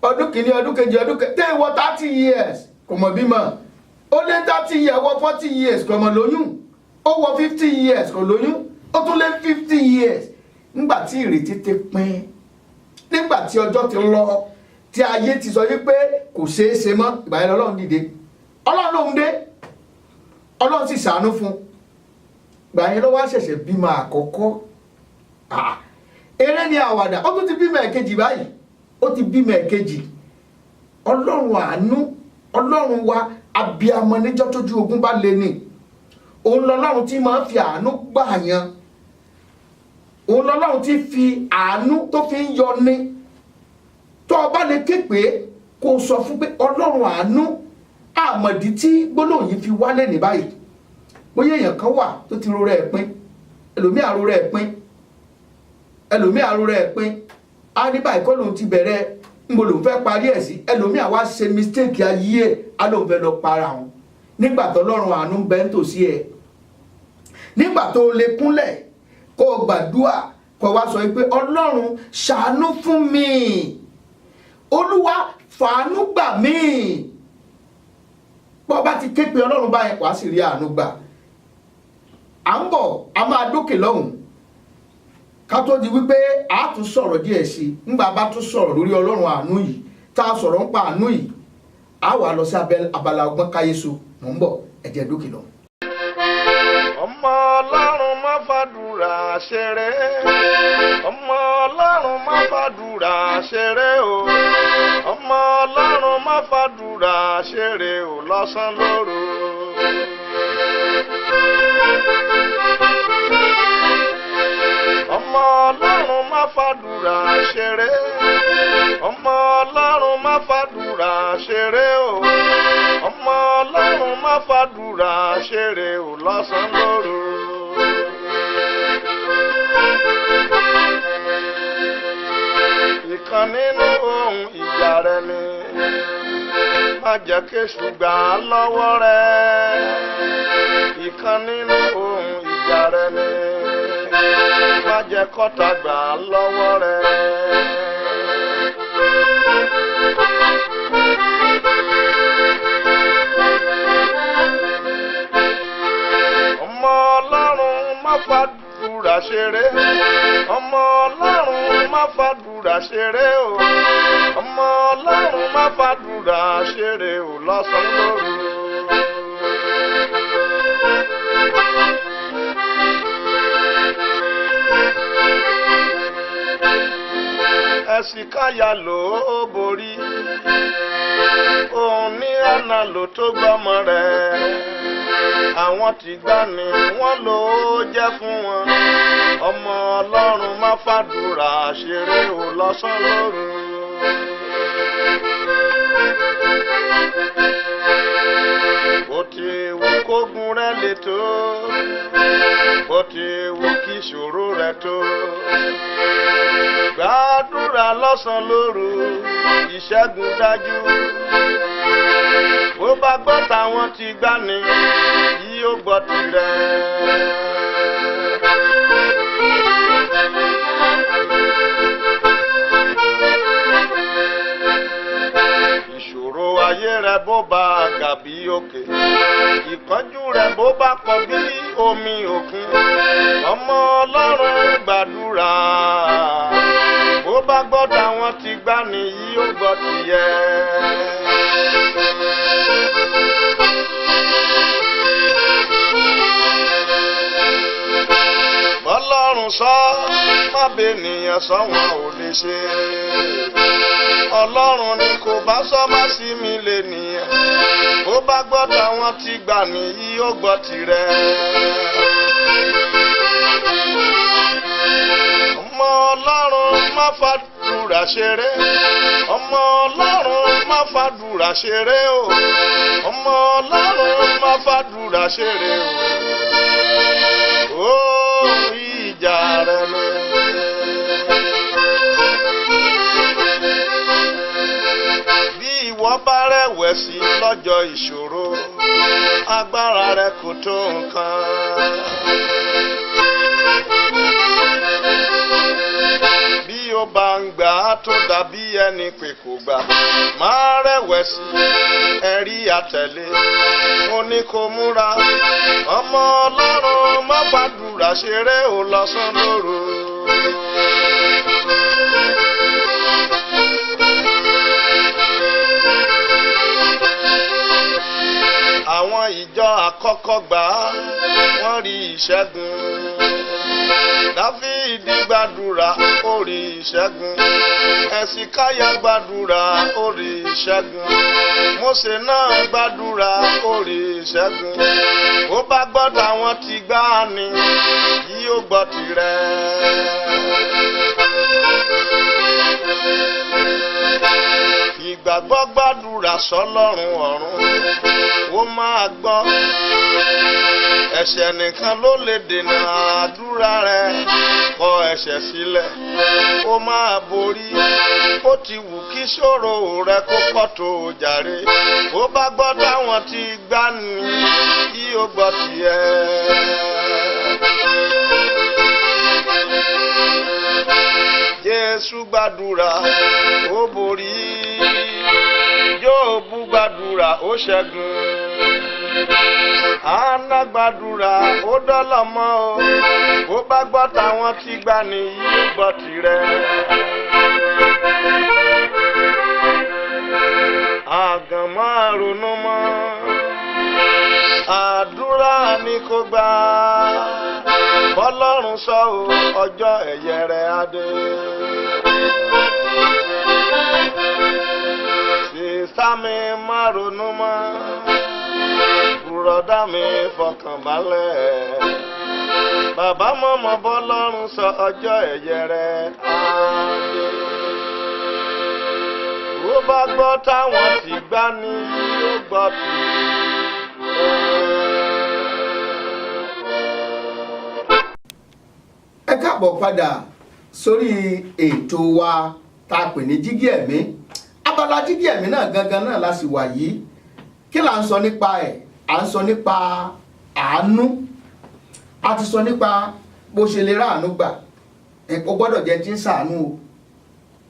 ọdún kìíní ọdún kejì ọdún kẹtẹ ìwọ 30 years kò mọ̀ bímọ ó lé 30 years wọ 40 years kò mọ̀ lóyún ó wọ 50 years kò lóyún ó tún lé 50 years nígbà tí ìrètí ti pín nígbà tí ọjọ́ ti lọ tí ayé ti sọ wípé kò ṣeé ṣe mọ́ ìgbà yẹn Ọlọ́run dìde Ọlọ́run ló ń dé Ọlọ́run sì ṣàánú fún ìgbà yẹn ló wá ṣẹ̀ṣẹ̀ bímọ àkọ́kọ́ eré ni àwàdà ó tún ti bímọ ẹ̀kejì báyìí ó ti bímọ ẹ̀kejì. Ọlọ́run àánú, Ọlọ́run wa abiyamọ níjọ́ tójú ogun bá le ni. Òun lọ́lọ́run tí máa ń fi àánú gbààyàn. Òun lọ́lọ́run tí fi àánú tó fi ń yọ ni. Tó o bá lè ké pé kó o sọ fún pé Ọlọ́run àánú, àmọ̀dí tí gbólóhùn yìí fi wálé ní báyìí. Bóyá èèyàn kan wà tó ti ro rẹ̀ pín, ẹlòmíì àro rẹ̀ pín, ẹlòmíì àro rẹ̀ pín, á ní báyìí kọ́ lòun ti bẹ̀rẹ̀ níbo lòun fẹ́ parí ẹ̀ sí, ẹlòmíì àwa ṣe mistake ayé ẹ̀ á lòun fẹ́ lọ para òun. Nígbà tó Ọlọ́run àánú ń bẹ nítòsí ẹ̀, nígbà tó lè kúnlẹ̀ kó o gbàdúrà kó o wá sọ pé Ọlọ́run ṣàánú fún mi, Olúwa fàánú gbà mí. Bó bá ti ké pe Ọlọ́run báyẹn wàá sì rí àánú gbà. À ń bọ̀, a máa dókè lọ́hùn ká tó di wípé a tún sọ̀rọ̀ díẹ̀ sí i. Nígbà bá tún sọ̀rọ̀ lórí Ọlọ́run àánú yìí, tá a sọ̀rọ̀ ń pa àánú yìí, a wà lọ sí abala ọgbọ́n káyéso. Mò ń bọ̀, ẹ jẹ́ dókè lọ́hùn. Ọmọ Ọlọ́run má fàdúrà ṣeré, ọmọ Ọlọ́run má fàdúrà ṣeré o, ọmọ Ọlọ́run má fàdúrà ṣeré o lọ́sàn lóru. Ọmọ Ọlọ́run má fàdúrà ṣeré, ọmọ Ọlọ́run má fàdúrà ṣeré o, ọmọ Ọlọ́run má fàdúrà ṣeré o lọ́sàn lóru. Ìkan nínú ohun ìjà rẹ ni má jẹ́ kéṣù gbà á lọ́wọ́ rẹ. Ìkan nínú ohun ìjà rẹ ni má jẹ́ kọ́tà gbà á lọ́wọ́ rẹ. Ọmọ Ọlọ́run má fàdúrà ṣeré, ọmọ Ọlọ́run má fàdúrà ṣeré o, ọmọ Ọlọ́run má fàdúrà ṣeré o lọ́sàn lóru. Ẹ̀sìkáyà ló borí, òun ní àná ló tó gbọ́mọ rẹ̀. Àwọn tí gbà ní wọ́n ló jẹ́ fún wọn. Ọmọ Ọlọ́run má fàdúrà ṣeré o lọ́sàn lóru. Bó ti wù kógun rẹ le tó, bó ti wù kí ìṣòro rẹ tó, gbàdúrà lọ́sàn lóru, ìṣẹ́gun dájú. Bó bá gbọ́ táwọn ti gbà ní, yóò gbọ́ tirẹ̀. Ìṣòro ayé rẹ bó bá ga bí òkè, ìkánjú rẹ bó bá kọ bí omi òkun, ọmọ Ọlọ́run gbàdúrà. Bó bá gbọ́ táwọn ti gbà ní, yóò gbọ́ tìyẹ. Ọlọ́run sọ, má bènìyàn sọ wọn ò lè ṣe. Ọlọ́run ni kò bá sọ má sí mi lè nìyẹn. Bó bá gbọ́ táwọn ti gbà nìyí ó gbọ́ tirẹ̀. Ọmọ Ọlọ́run má fàdúrà ṣeré, ọmọ Ọlọ́run má fàdúrà ṣeré o, ọmọ Ọlọ́run má fàdúrà ṣeré o. Ìjà rẹ ni. Bí ìwọ bá rẹ̀wẹ̀sì lọ́jọ́ ìṣòro, agbára rẹ kò tó nǹkan. Bí o bá ń gbà á tó dàbí ẹni pé kò gbà, má rẹ̀wẹ̀sì, ẹ̀rí àtẹ̀lé. Mo ní kó múra, ọmọ Ọlọ́run má fàdúrà ṣeré o lọ́sàn lóru. Àwọn ìjọ àkọ́kọ́ gbà á, wọ́n rí ìṣẹ́gun. Dáfídì gbàdúrà, ó rí ìṣẹ́gun. Ẹ̀sìkáyà gbàdúrà ó rí ìṣẹ́gun. Mósè náà gbàdúrà ó rí ìṣẹ́gun. Ó bá gbọ́ tàwọn ti gbá ni yóò gbọ́ tirẹ̀. Ìgbàgbọ́ gbàdúrà sọ́lọ́run ọ̀run ó máa gbọ́. Ẹ̀ṣẹ̀ nìkan ló lè dènà àdúrà rẹ. Kọ ẹ̀ṣẹ̀ sílẹ̀ ó máa borí. Ó ti wù kí ṣòro rẹ kó pọ̀ tó jàre. Ó bá gbọ́ táwọn ti gbá ni yóò gbọ́ tiẹ̀. Jésù gbàdúrà ó borí. Jóòbù gbàdúrà ó ṣẹ́gun. Áánà gbàdúrà ó dọ́lọ́mọ o. Ó bá gbọ́ táwọn ti gbà ní yóò gbọ́ tirẹ̀. Àgàn máa ronú mọ́. Àdúrà ni kò gbà. Bọ́lọ́run sọ o, ọjọ́ ẹ̀yẹ rẹ̀ á dé. Sísá mi máa ronú mọ́. Bùrọ̀dá mi fọkàn balẹ̀. Bàbá mọ̀mọ́ bọ́lọ́run sọ ọjọ́ ẹ̀yẹ rẹ̀ á dé. Ó bá gbọ́ táwọn ti gbá ni yóò gbọ́ tì. Ẹ káàbọ̀ padà sórí ètò wa tá a pè ní jígí ẹ̀mí. Abala jígí ẹ̀mí náà gangan náà la sì wà yìí. Kí là ń sọ nípa ẹ̀? À ń sọ nípa àánú. A ti sọ nípa bó ṣe lè ráàánú gbà. O gbọ́dọ̀ jẹ́ tí ń ṣàánú o.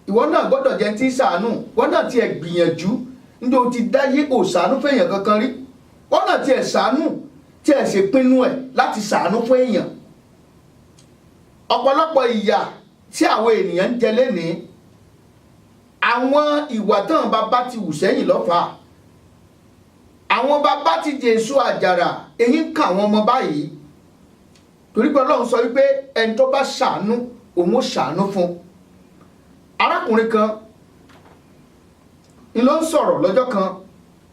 Ìwọ náà gbọ́dọ̀ jẹ́ tí ń ṣàánú. Wọ́n náà tiẹ̀ gbìyànjú. Níbi o ti dáyé kò ṣàánú fẹ́yàn kankan rí. Wọ́n náà tiẹ̀ ṣàánú. Tiẹ̀ ṣèpinnu ẹ̀ láti ṣàánú fún èèyàn. Ọ̀pọ̀lọpọ̀ ìyà tí àwọn ènìyàn ń jẹ lénìí, àwọn ìwà tán bàbá ti wù sẹ́yìn lọ́fà. Àwọn bàbá ti jèso àjàrà èyí ń kà àwọn ọmọ báyìí. Torí pé Ọlọ́run sọ wípé ẹni tó bá ṣàánú òun ó ṣàánú fún. Arákùnrin kan ni ló ń sọ̀rọ̀ lọ́jọ́ kan,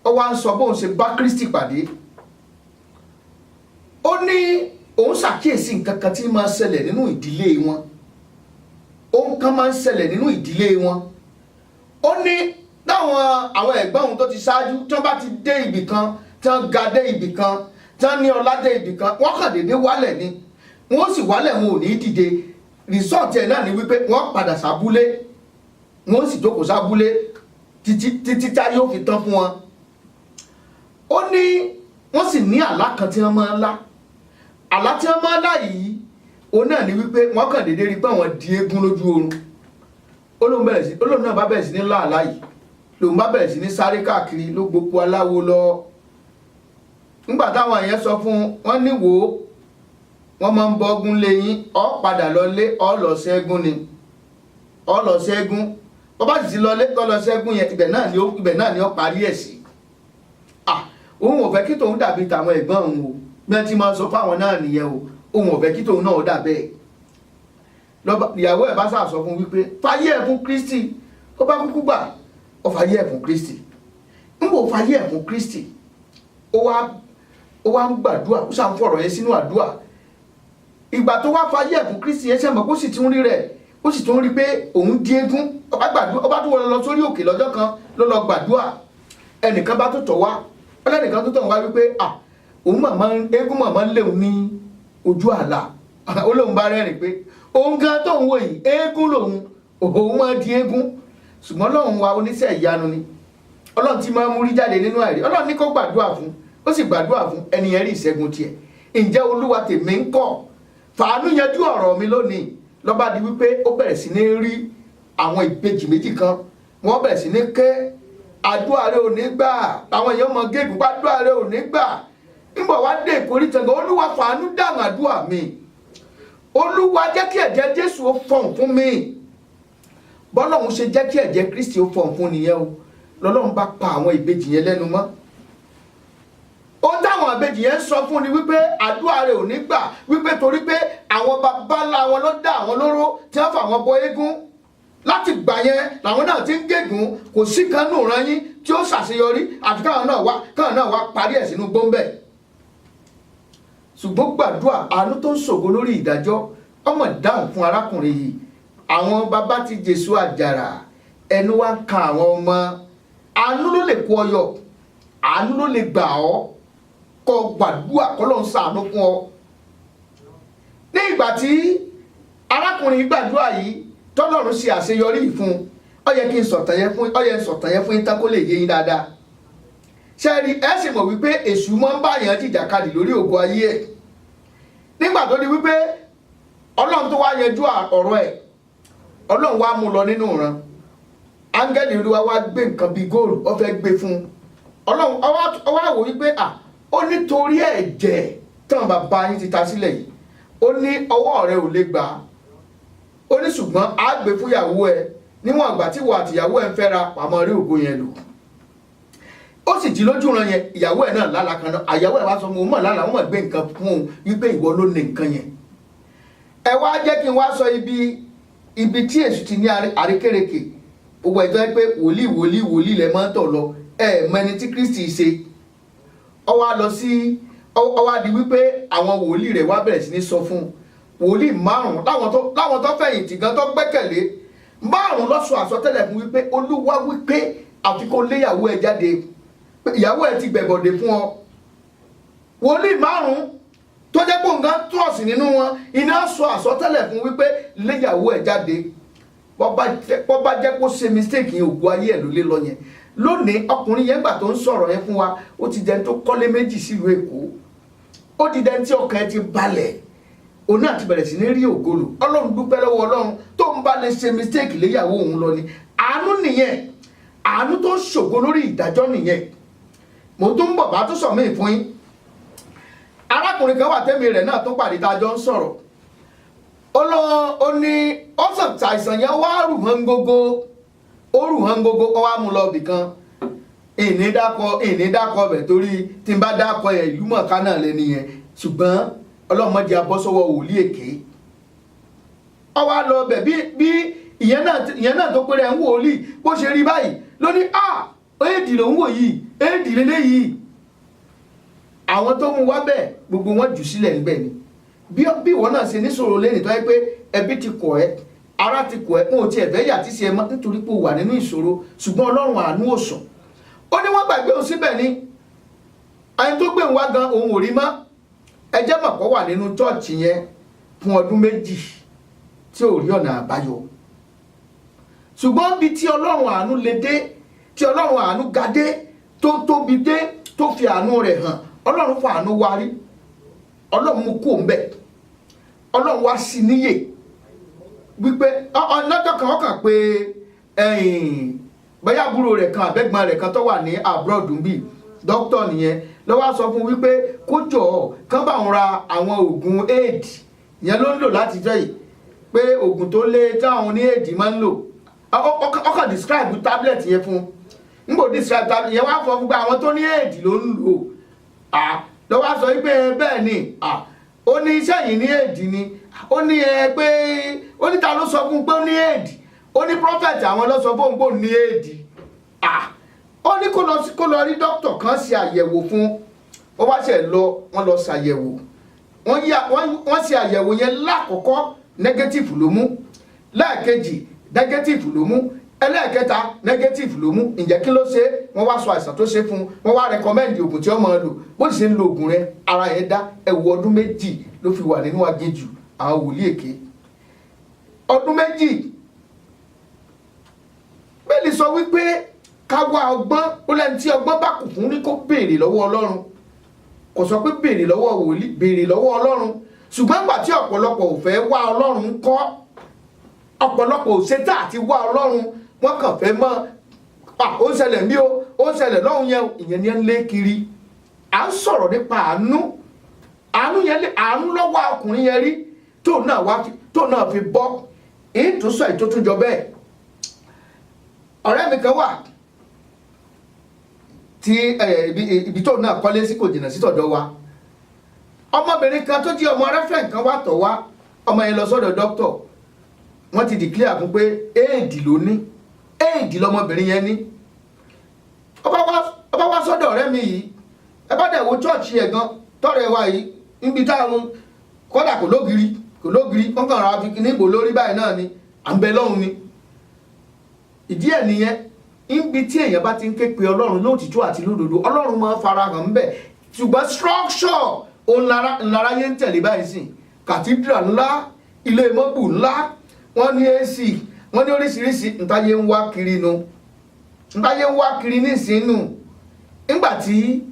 ó wá ń sọ bóun ṣe bá Kristi pàdé. Ó ní òun ṣàkíyèsí nǹkan kan tí máa ń ṣẹlẹ̀ nínú ìdílé wọn. Ohun kan máa ń ṣẹlẹ̀ nínú ìdílé wọn. Ó ní àwọn ẹ̀gbọ́n òun tó ti ṣáájú tí wọ́n bá ti dé ibì kan, tí wọ́n ga dé ibì kan, tí wọ́n ní ọlá dé ibì kan, wọ́n kàn déédé wálẹ̀ ni. Wọ́n sì wálẹ̀ wọn ò ní dìde. Rìsọ́ọ̀tì ẹ̀ náà ni wípé wọ́n padà sábúlé. Wọ́n sì jókòó sábúlé títí tá yóò fi tán fún wọn. Ó ní wọ́n sì ní àlá kan tí wọ́n máa ń lá. Àlá tí wọ́n máa ń lá yìí, òun náà ni wípé wọ́n kàn déédé rí pé àwọn di eégún lójú oorun. Olóhùn náà bá bẹ̀rẹ̀ sí ní lá àlá yìí. Lòun bá bẹ̀rẹ̀ sí ní sáré káàkiri ló gbogbo aláwo lọ. Nígbà táwọn èèyàn sọ fún wọn ní wò ó, wọ́n máa ń bọ́gún léyìn, ó padà lọ lé, ó lọ ṣẹ́gun ni. Ó lọ ṣẹ́gun. Bọ́bá sì ti lọ lé tó lọ ṣẹ́gun yẹn, ibẹ̀ náà ni ó parí ẹ̀ sí. Òun ò fẹ́ kí tòun dàbí tàwọn ẹ̀gbọ́n òun o. Bí wọ́n ti máa sọ fáwọn náà nìyẹn o. Òun ò fẹ́ kí tòun náà dà bẹ́ẹ̀. Ìyàwó ẹ̀ bá sà sọ fún wípé fàyè ẹ̀ fún Kristi. Ó bá kúkú gbà, ó fàyè ẹ̀ fún Kristi. Ń bò fàyè ẹ̀ fún Kristi. Ó wá ń gbàdúrà, ó sàn fọ̀rọ̀ yẹn sínú àdúrà. Ìgbà tó wá fàyè ẹ̀ fún Kristi yẹn sẹ́mọ̀ kó sì tún rí rẹ̀. Ó sì tún rí pé òun di eégún. Ó bá tún wọ́n lọ sórí òkè lọ́jọ́ kan ló lọ gbàdúrà. Ẹnìkan bá tó tọ̀ wá. Ẹnìkan tó tọ̀ wá wípé eégún màmá ń léwu ní ojú àlà. Ó lóun bá rẹ́rìn pé òun gan tó ń wò yìí eégún lòun, òun máa di eégún. Ṣùgbọ́n Ọlọ́run wa oníṣẹ́ ìyanu ni. Ọlọ́run ti máa mú rí jáde nínú àìrí. Ọlọ́run ní kó gbàdúrà fún. Ó sì gbàdúrà fún ẹni yẹn rí ìṣẹ́gun tiẹ̀. Ǹjẹ́ Olúwa tèmi ń kọ̀? Fàánú yanjú ọ̀rọ̀ mi lónìí. Lọ́ba di wípé ó bẹ̀rẹ̀ sí ní rí àwọn ìbejì méjì kan. Wọ́n bẹ̀rẹ̀ sí ní ké àdúrà rẹ ò ní gbà. Àwọn èèyàn mọ gégùn bá àdúrà rẹ ò ní gbà. Nígbà wá dé ìkórìtàn gan, Olúwa fàánú dáhùn àdúrà mi. Olúwa jẹ́ kí ẹ̀jẹ̀ Jésù ó fọ̀n fún mi. Bọ́lọ́run ṣe jẹ́ kí ẹ̀jẹ̀ Kristi ó fọ̀n fún nìyẹn o. Lọ́lọ́run bá pa àwọn ìbejì yẹn lẹ́nu mọ́. Ó táwọn ìbejì yẹn sọ fún ni wípé àdúrà rẹ̀ ò ní gbà, wípé torí pé àwọn bàbá ńlá wọn ló dá àwọn lóró tí wọ́n fà wọ́n bọ eégún. láti gbà yẹn làwọn náà ti ń gégùn kò sí kan nù rán yín tí ó ṣàṣeyọrí àti káwọn náà wá parí ẹ̀ sínú gbóńbẹ̀. ṣùgbọ́n gbàdúrà àánú tó ń ṣògo lórí ìdájọ́ ọmọ dáhùn fún arákùnrin yìí. àwọn bàbá ti Jésù àjàrà ẹnu wá ń kan àwọn ọmọ. àánú ló lè kó ọyọ, àánú ló lè gbà ọ́ kó gbàdúrà kó ló ń ṣàánú fún ọ. ní ìgbà tí arákùnrin gbàdúrà yìí tọ́lọ́run ṣe àṣeyọrí fún un, ó yẹ kí n sọ̀tàn yẹn fún yín tán kó lè yé yín dáadáa. ṣe rí ẹ sì mọ̀ wípé èṣù máa ń báyàn jìjàkadì lórí ògo ayé ẹ̀. nígbà tó di wípé ọlọ́run tó wá yanjú ọ̀rọ̀ ẹ̀, ọlọ́run wá mú lọ nínú ìran. áńgẹ́lì olúwa wá gbé nǹkan bíi góòlù ó fẹ́ gbé fún un. ọlọ́run ó wá wò wípé ó nítorí ẹ̀jẹ̀ tán bàbá yín ti ta sílẹ̀ yìí, ó ní ọwọ́ rẹ ò lè gbà á. ó ní ṣùgbọ́n á gbé fún ìyàwó ẹ níwọ̀n àgbà tí ìwọ àti ìyàwó ẹ ń fẹ́ra pàmò rí ògo yẹn lò. ó sì jí lójú ran yẹn, ìyàwó ẹ náà lálàá kan náà, àyàwó ẹ wá sọ fún un mọ̀ lálàá, wọ́n mọ̀ gbé nǹkan fún un wípé ìwọ ló ní nǹkan yẹn. ẹ wá jẹ́ kí n wá sọ ibi tí èṣù ti ní àrékérekè. gbogbo ẹ̀tọ́ ẹ pé wòlíì lẹ máa ń tọ̀ lọ, ẹ mọ ẹni tí Kristi ṣe. ó wá di wípé àwọn wòlíì rẹ̀ wá bẹ̀rẹ̀ sí ní sọ fún un. wòlíì márùn láwọn tó fẹ̀yìntì gan tó gbẹ́kẹ̀lé márùn ló sọ àsọtẹ́lẹ̀ fún wípé Olúwa wípé àfi kó léyàwó ẹ jáde, ìyàwó ẹ ti gbẹ̀bọ̀dé fún ọ. wòlíì márùn tó jẹ́ pé nǹkan trọ́ọ̀sì nínú wọn iná sọ àsọtẹ́lẹ̀ fún wípé léyàwó ẹ jáde. bọ́ bá jẹ́ kó ṣe mistake yẹn, ògùn ayé ẹ̀ ló lé lọ yẹn. lónìí ọkùnrin yẹn gbà tó ń sọ̀rọ̀ yẹn fún wa, ó ti dẹni tó kọ́lé méjì sílùú Èkó, ó ti dẹni tí ọkàn ẹ ti balẹ̀, òun náà ti bẹ̀rẹ̀ sí ní rí ògolo. Ọlọ́run dúpẹ́ lọ́wọ́ Ọlọ́run tó ń bá lè ṣe mistake léyàwó òun lọ ni. àánú nìyẹn, àánú tó ń ṣògo lórí ìdájọ́ nìyẹn. mo tún ń bọ̀ bá tún sọ mí fún yín. arákùnrin kan wà tẹ́mi rẹ̀ náà tó pàdé tá a jọ ń sọ̀rọ̀. ó ní ọ̀sán àìsàn yẹn wá rù hàn gógó, ó wá mú lọ bì kan. ìní dákọ̀ bẹ̀ torí tí n bá dákọ̀ ẹ̀ ìlú mọ̀ká náà lẹ́ni yẹn, ṣùgbọ́n ọlọ́mọdé abọ́sọ́wọ́ wòlíì èké. ó wá lọ bẹ̀ bí ìyẹn náà tó péré ń wòlíì bó ṣe rí báyìí ló ní éèdì ló ń wò yìí, éèdì lélẹ́yìí. àwọn tó mú wá bẹ́ẹ̀ gbogbo wọn jù sílẹ̀ níbẹ̀ ni. bí ìwọ náà ṣe níṣòro lẹ́yìn tó yẹ pé ẹbí ti kọ̀ ẹ́, ara ti kọ̀ ẹ́, wọn ò tiẹ̀ fẹ́ yà tí ṣe ẹ mọ́ nítorí pé o wà nínú ìṣòro, ṣùgbọ́n Ọlọ́run àánú ò sùn. ó ní wọ́n gbàgbé òun síbẹ̀ ni, ẹni tó gbé òun wá gan òun ò rí mọ́. ẹ jẹ́ mọ̀ kó wà nínú chọ́ọ̀chì yẹn fún ọdún méjì tí ò rí ọ̀nà àbáyọ. ṣùgbọ́n bí tí Ọlọ́run àánú lè dé, tí Ọlọ́run àánú ga dé, tó tóbi dé, tó fi àánú rẹ̀ hàn, Ọlọ́run fa àánú wa rí, Ọlọ́run mú kó ń bẹ̀, Ọlọ́run wá sí níyè wípé lọ́jọ́ kan ọkàn pé bóyá àbúrò rẹ̀ kan àbẹ́gbọ́n rẹ̀ kan tó wà ní abroad ń bì, dókítà nìyẹn ló wá sọ fún wípé kó jọ̀ọ́ kán bá òun ra àwọn oògùn éèdì yẹn ló ń lò láti jẹ́ yìí, pé oògùn tó lé táwọn ní éèdì máa ń lò. ọkàn describe tablet yẹn fún un, nígbò describe tablet yẹn wá fọ fún pé àwọn tó ní éèdì ló ń lò. ló wá sọ wípé bẹ́ẹ̀ ni ó ní iṣẹ́ yìí ní éèdì ni, ó ní pé ó ní ta ló sọ fún un pé ó ní éèdì, ó ní prophet àwọn ló sọ fún un pé ó ní éèdì. ó ní kó lọ rí dókítà kan ṣe àyẹ̀wò fún. ó wá ṣe wọ́n lọ ṣàyẹ̀wò, wọ́n ṣe àyẹ̀wò yẹn lákọ̀ọ́kọ́ negative ló mú, lẹ́ẹ̀kejì negative ló mú, ẹlẹ́ẹ̀kẹta negative ló mú. ǹjẹ́ kí ló ṣe? wọ́n wá sọ àìsàn tó ṣe fún un, wọ́n wá recommend oògùn tí ó máa lò. bó ti ṣe ń lo oògùn rẹ̀ ara yẹn dá. ẹ̀wù ọdún méjì ló fi wà nínú aginjù àwọn wòlíì èké. ọdún méjì. bẹ́ẹ̀ni sọ wípé ká wá ọgbọ́n, ó lẹ́ni tí ọgbọ́n bá kù fún ní kó béèrè lọ́wọ́ Ọlọ́run. kò sọ pé béèrè lọ́wọ́ wòlíì, béèrè lọ́wọ́ Ọlọ́run. ṣùgbọ́n gbà tí ọ̀pọ̀lọpọ̀ ò fẹ́ wá Ọlọ́run kọ́, ọ̀pọ̀lọpọ̀ ò ṣetá àti wá Ọlọ́run, wọ́n kàn fẹ́ mọ́ ó ṣẹlẹ̀ bí ó ṣẹlẹ̀ lọ́hùn yẹn, ìyẹn ni ẹ ń lé kiri. à ń sọ̀rọ̀ nípa àánú lọ́wọ́ ọkùnrin yẹn rí tó náà fi bọ́. ìtúsọ ìtótújọ bẹ́ẹ̀. ọ̀rẹ́ mi kan wà tí ibi tó náà kọ́lé sí kò jìnnà sí tọ̀dọ̀ wa. ọmọbìnrin kan tó jí ọmọ rẹ́fẹ̀n kan wá tọ̀ wá, ọmọ yẹn lọ sọ́dọ̀ dókítọ̀. wọ́n ti declare fún pé éèdì ló ní, éèdì lọmọbìnrin yẹn ní. ọba wá sọ́dọ̀ ọ̀rẹ́ mi yìí, ẹ bá dẹ̀ wo chọ́ọ̀chì ẹ̀ gan tọ́rẹ̀ wa yìí níbi táwọn kọ́dà kò lógiri wọ́n kàn ra fi kíní ìbò lórí báyìí náà ni à ń bẹ lọ́hùn ni. ìdí ẹ̀ nìyẹn níbi tí èèyàn bá ti ń ké pe ọlọ́run lóòtítọ́ àti lódodo ọlọ́run máa ń farahàn ń bẹ̀, ṣùgbọ́n structure òun lára yẹn ń tẹ̀lé báyìí sìn. cathedral ńlá, ilé mọ́bù ńlá, wọ́n ní AC, wọ́n ní oríṣiríṣi ntáyé ń wá kiri nu, ntáyé ń wá kiri nísìnyí. nígbà tí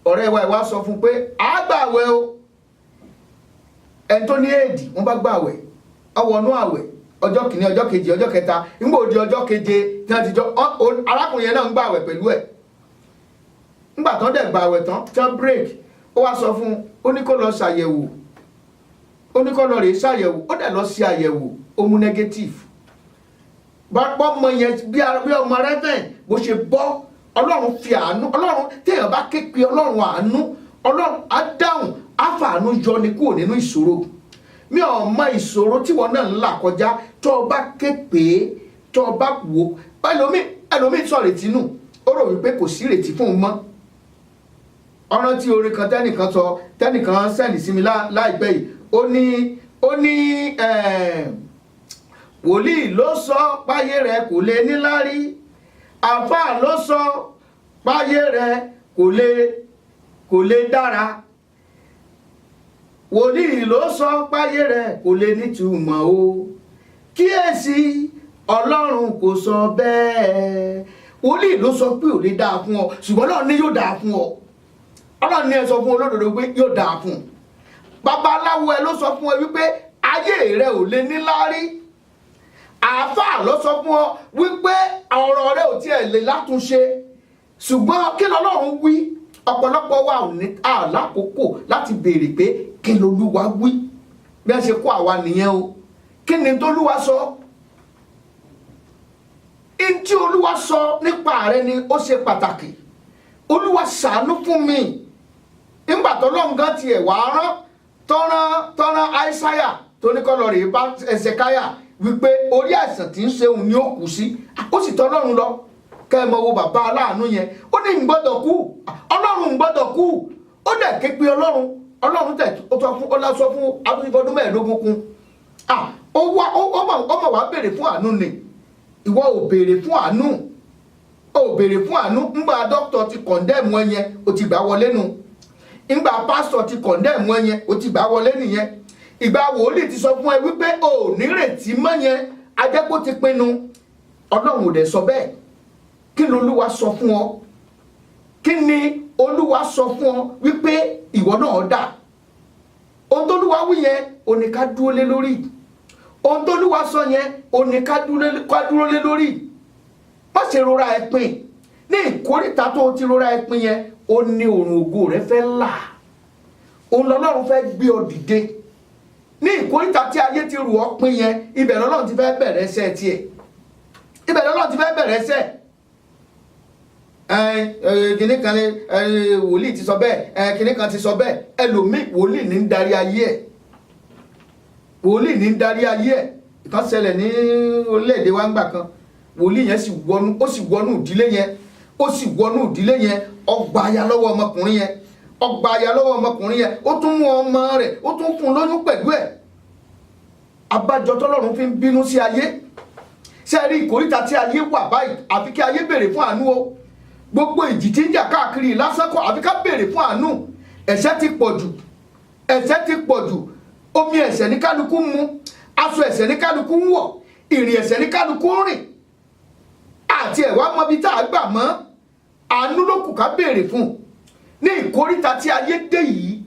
ọ̀rẹ́ wa ìwá sọ fún pé àgbàwẹ̀ o, ẹni tó ní éèdì wọ́n bá gbàwẹ̀, ọwọ́nú àwẹ̀ ọjọ́ kìíní, ọjọ́ kejì, ọjọ́ kẹta, nígbà òdi ọjọ́ keje tí wọ́n ti jọ arákùnrin yẹn náà ń gbàwẹ̀ pẹ̀lú ẹ̀. nígbà tán dẹ̀ gbàwẹ̀ tán tí wọ́n break, ó wá sọ fún un, ó ní kó lọ ṣàyẹ̀wò, ó ní kó lọ rèé ṣàyẹ̀wò, ó dẹ̀ lọ sí àyẹ̀wò, ó mú negative. bọ́mọ yẹn bí ọmọ rẹ́fẹ̀n bó ṣe bọ́, ọlọ́run fi àánú, ọlọ́run téèyàn bá ké pe ọlọ́run àánú, ọlọ́run á dáhùn, á fàánú yọ ni kúrò nínú ìṣòro. mi ò mọ ìṣòro tí wọn náà ń là kọjá, tó o bá ké pé, tó o bá wò ó, ẹlòmíì sọ ìrètí nù, ó rò wípé kò sí ìrètí fún un mọ́. ọ̀rọ̀ tí orin kan tẹ́nìkan sẹ́ndì sí mi láìpẹ́ yìí, ó ní wòlíì ló sọ páyé rẹ kò lè níláárí, àfáà ló sọ páyé rẹ kò lè dára, wòlíì ló sọ páyé rẹ kò lè nítumọ̀ o, kíyèsí ọlọ́run kò sọ bẹ́ẹ̀. wòlíì ló sọ pé ò lè dáa fún ọ, ṣùgbọ́n ọlọ́run ní yóò dáa fún ọ. ọlọ́run ní ẹ sọ fún olódodo pé yóò dáa fún un. babaláwo ẹ ló sọ fún ẹ wípé ayé rẹ ò lè níláárí. àáfàá ló sọ fún ọ wípé ọ̀rọ̀ rẹ ò tiẹ̀ lè látúnṣe. ṣùgbọ́n kí lọ́lọ́run wí? ọ̀pọ̀lọpọ̀ wa ò ní àlákòókò láti béèrè pé kí lolúwa wí. bí wọ́n ṣe kó àwa nìyẹn o. kí ni tolúwa sọ? ntí olúwa sọ nípa rẹ ni ó ṣe pàtàkì. olúwa ṣàánú fún mi. nígbà tó lọ́ngàn tiẹ̀ wá rán tọ́rán àìsáyà tó ní kọ́ lọ rèé bá ẹsẹ̀káyà wípé orí àìsàn tí ń ṣe òun ni ó kù sí. ó sì tọ́ ọlọ́run lọ. kẹ́ ẹ mọ wo bàbá aláàánú yẹn, ó ní ìgbọ́dọ̀ kú, ọlọ́run ìgbọ́dọ̀ kú. ó dẹ̀ ké pe ọlọ́run tẹ̀ ó sọ fún abúlé-fọdún 15 kún. ọmọ wa béèrè fún àánú ni. ìwọ ò béèrè fún àánú, ńgbà dókítà ti kọ̀ndẹ́mù ẹ yẹn ó ti gbà wọlé nu, ńgbà pásítọ̀ ti kọ̀ndẹ́mù ẹ yẹn ó ti gbà wọlé nìyẹn, ìgbà wòlíì ti sọ fún ẹ wípé o ò nírètí mọ́ yẹn, ajẹ́pó ti pinnu. ọlọ́run ò dẹ̀ sọ bẹ́ẹ̀. kí ni olúwa sọ fún ọ? kí ni olúwa sọ fún ọ wípé ìwọ náà dà? ohun tó olúwa wí yẹn ò ní ká dúró lé lórí. ohun tó olúwa sọ yẹn ò ní ká dúró lé lórí. má ṣe rora ẹ pin. ní ìkórìtà tó ti rora ẹ pin yẹn, ó ní òrùn ògo rẹ fẹ́ là. òun lọ́lọ́run fẹ́ gbé ọ dìde. ní ìkórìtà tí ayé ti rù ọ́ pin yẹn, ibẹ̀ lọ́lọ́run ti fẹ́ bẹ̀rẹ̀ ẹsẹ̀ tiẹ̀. ibẹ̀ lọ́lọ́run ti fẹ́ bẹ̀rẹ̀ ẹsẹ̀. kìnní kan ní wòlíì ti sọ bẹ́ẹ̀, kìnní kan ti sọ bẹ́ẹ̀. ẹlòmíì wòlíì ní ń darí ayé ẹ̀. wòlíì ní ń darí ayé ẹ̀. ìkan ṣẹlẹ̀ ní orílẹ̀-èdè wa ńgbà kan. wòlíì yẹn sì wọnú ìdílé yẹn, ọgbà aya lọ́wọ́ ọmọkùnrin yẹn, ó tún mú ọmọ rẹ̀, ó tún fún un lóyún pẹ̀lú ẹ̀. abájọ tọ́lọ́run fi ń bínú sí ayé. ṣé ẹ rí ìkórìtà tí ayé wà báyìí? àfi kí ayé béèrè fún àánú o. gbogbo ìjì tí ń jà káàkiri lásán kọ́, àfi ká béèrè fún àánú. ẹ̀ṣẹ̀ ti pọ̀ jù, omi ẹ̀ṣẹ̀ ní kálukú mu, aṣọ ẹ̀ṣẹ̀ ní kálukú ń wọ̀, ìrìn ẹ̀ṣẹ̀ ní kálukú ń rìn. àti ẹ̀wá mọ́bi tá a gbà mọ́, àánú ló kù ká béèrè fún. ní ìkórìtà tí ayé dé yìí,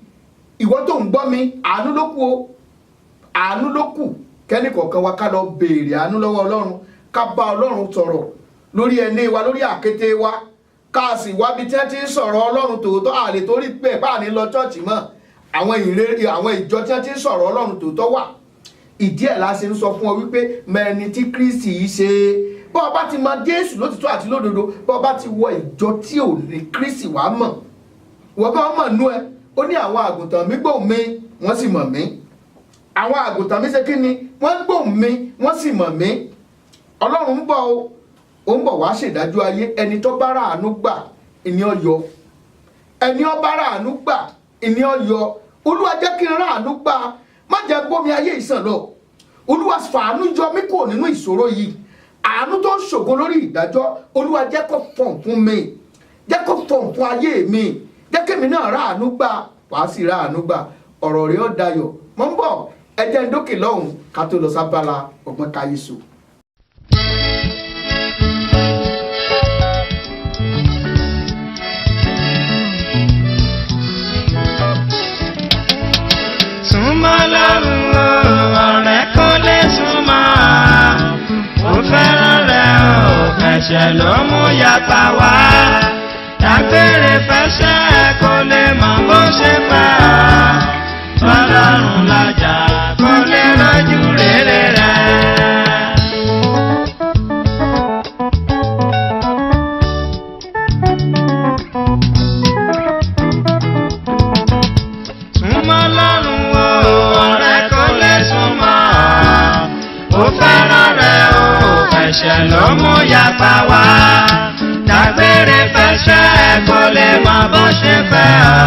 ìwọ tó ń gbọ́ mi, àánú ló kù o. àánú ló kù kẹ́ni kọ̀ọ̀kan wa ká lọ béèrè àánú lọ́wọ́ ọlọ́run, ká bá ọlọ́run sọ̀rọ̀ lórí ẹni wa, lórí àkété wa, ká sì wábi tí wọ́n ti ń sọ̀rọ̀ ọlọ́run tòótọ́. àlè torí pé bá ní lọ chọ́ọ̀chì mọ́, àwọn ìjọ tí wọ́n ti ń sọ̀rọ̀ ọlọ́run tòótọ́ wà. ìdí ẹ̀ la ṣe ń sọ fún ọ wípé mẹ́ni tí Kristi yìí ṣe. bọ́ ọba ti mọ Jésù lótìtọ́ àti lódodo, bọ́ ọba ti wọ ìjọ tí ò ní Kristi wá mọ̀, wọ́n bá mọ̀ nú ẹ. ó ní àwọn àgùntàn mi gbọ́ mi, wọ́n sì mọ̀ mí. àwọn àgùntàn mi ṣe kí ni? wọ́n gbóhùn mi wọ́n sì mọ̀ mí. Ọlọ́run ń bọ̀ o, ó ń bọ̀ wá ṣèdájọ́ ayé. Ẹni tó bá ra àánú gbà ìní ọyọ, ẹni ó bá ra àánú gbà ìní ọyọ. Olúwa jẹ́ kí n ra àánú gbà, má jẹ́ gbómi ayé ìsàn lọ. Olúwa fàánú yọ mí kúrò nínú ìṣòro yìí. Àánú tó ń ṣògo lórí ìdájọ́, Olúwa jẹ́ kó fọ̀n fún mi, jẹ́ kó fọ̀n fún ayé mi, jẹ́ kí èmi náà ra àánú gbà. Wàá sì ra àánú gbà, ọ̀rọ̀ rẹ̀ ó dayọ̀. Mo ń bọ̀, ẹ jẹ́ n dókè lọ́hùn ká tó lọ sábàlá ọgbọ́n káyéṣu. Súnmọ́ Ọlọ́run o, ọ̀rẹ́ kò lè súnmọ́. Ó fẹ́ràn rẹ̀ o, ẹ̀ṣẹ̀ ló mú yapa wá. Dágbére fẹ́ṣẹ̀ kò lè mọ bó ṣe fẹ́ ọ. Ọlọ́run lájà kò lè rọ́jú rere rẹ̀. Súnmọ́ Ọlọ́run o, ọ̀rẹ́ kò lè súnmọ́. Ó fẹ́ràn rẹ̀ o, ẹ̀ṣẹ̀ ló mú yapa wá. Dágbére fẹ́ṣẹ̀ kò lè mọ bó ṣe fẹ́ ọ.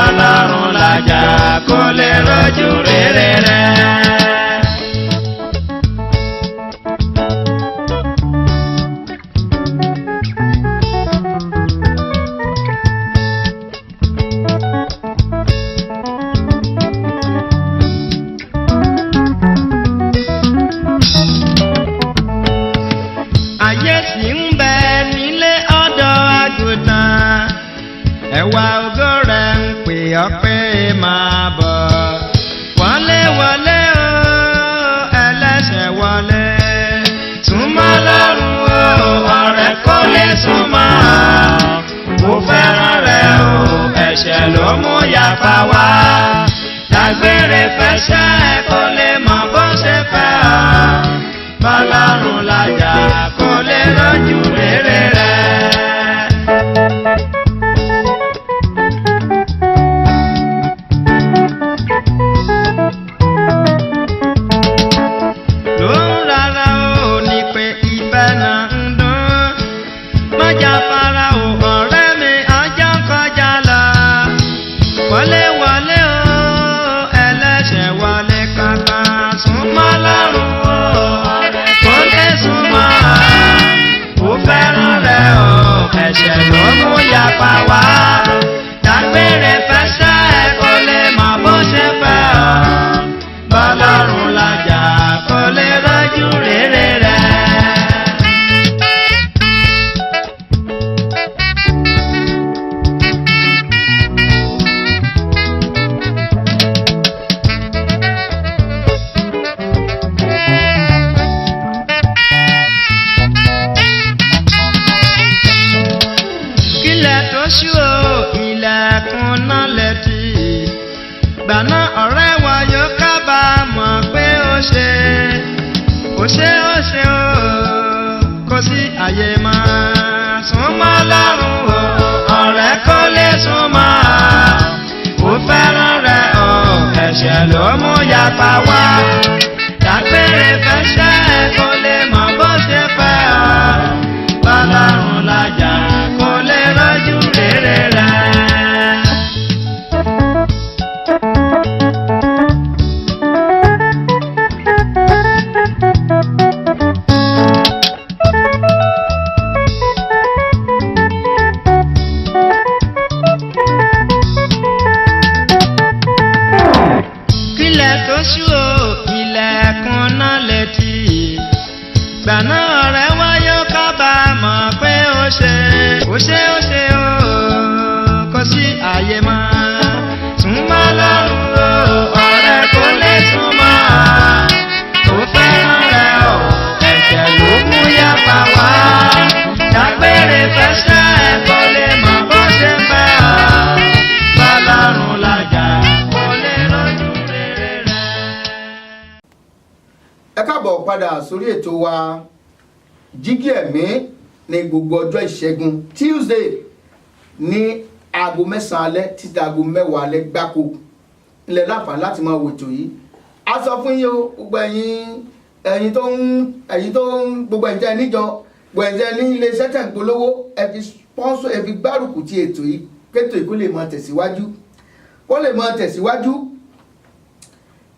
Ọlọ́run lájà kò lè rọ́jú rere rẹ̀. Ayé sì ń bẹ nílé ọ̀dọ́ àgùntàn, ẹwà ògo rẹ̀ ń pè ọ́ pé máa bọ̀. Wọlé wọlé o, ẹlẹ́ṣẹ̀ wọlé. Súnmọ́ Ọlọ́run o, ọ̀rẹ́ kò lè súnmọ́. Ó fẹ́ràn rẹ̀ o, ẹ̀ṣẹ̀ ló mú yapa wá. Dágbére fẹ́ṣẹ̀ kò lè mọ bó ṣe fẹ́ ọ. Ọlọ́run lájà kò lè rọ́jú rere rẹ̀. Lóhùn rárá o, ní pé ìfẹ́ náà ń dún. Má jáfara o, ọ̀rẹ́ mi, ọjọ́ kọjá lọ. Wọlé wọlé o, ẹlẹ́ṣẹ̀ wọlé kankan. Súnmọ́ Ọlọ́run o, ọ̀rẹ́ kò lè súnmọ́. Ó fẹ́ràn rẹ̀ o, ẹ̀ṣẹ̀ ló mú yapa wá. Dágbére fẹ́ṣẹ̀ kò lè mọ bó ṣe fẹ́ ọ. Ọlọ́run lájà kò lè rọ́jú rere rẹ̀. Kílẹ̀ tó ṣú o, ilẹ̀kùn náà lẹ́tì. Gbàná ọ̀rẹ́ wa yóò kábàámọ̀ pé ó ṣe o, kò sí àyè mọ́. Súnmọ́ Ọlọ́run o, ọ̀rẹ́ kò lè súnmọ́. Ó fẹ́ràn rẹ̀ o, ẹ̀ṣẹ̀ ló mú yapa wá. Dágbére fẹ́ṣẹ̀ kò lè mọ bó ṣe fẹ́ ọ. Ọlọ́run lájà kò lè rọ́jú rere rẹ̀. Kílẹ̀ tó ṣú o, ilẹ̀kùn náà létí. Gbàná ọ̀rẹ́ wa yóò kábàámọ̀ pé ó ṣe o, kò sí àyè mọ́. Súnmọ́ Ọlọ́run o, ọ̀rẹ́ kò lè súnmọ́. Ó fẹ́ràn rẹ̀ o, ẹ̀ṣẹ̀ ló mú yapa wá. Dágbére fẹ́ṣẹ̀ kò lè mọ bó ṣe fẹ́ ọ. Ọlọ́run lájà kò lè rọ́jú rere rẹ̀. Ẹ káàbọ̀ padà sórí ètò wa Jígí Ẹ̀mí ní gbogbo ọjọ́ ìṣẹ́gun Tuesday ní aago 9 alẹ́ títí aago 10 alẹ́ gbáko. Ilẹ̀ láǹfààní láti máa wò ètò yìí. a sọ fún yín o gbogbo ẹ̀yin tó ń gbogbo ẹ̀jẹ̀ níjọ gbogbo ẹ̀jẹ̀ ní iléeṣẹ́ tẹ̀ ń polówó ẹ fi sponsor ẹ fi gbárùkù ti ètò yìí kétò yìí kó lè máa tẹ̀síwájú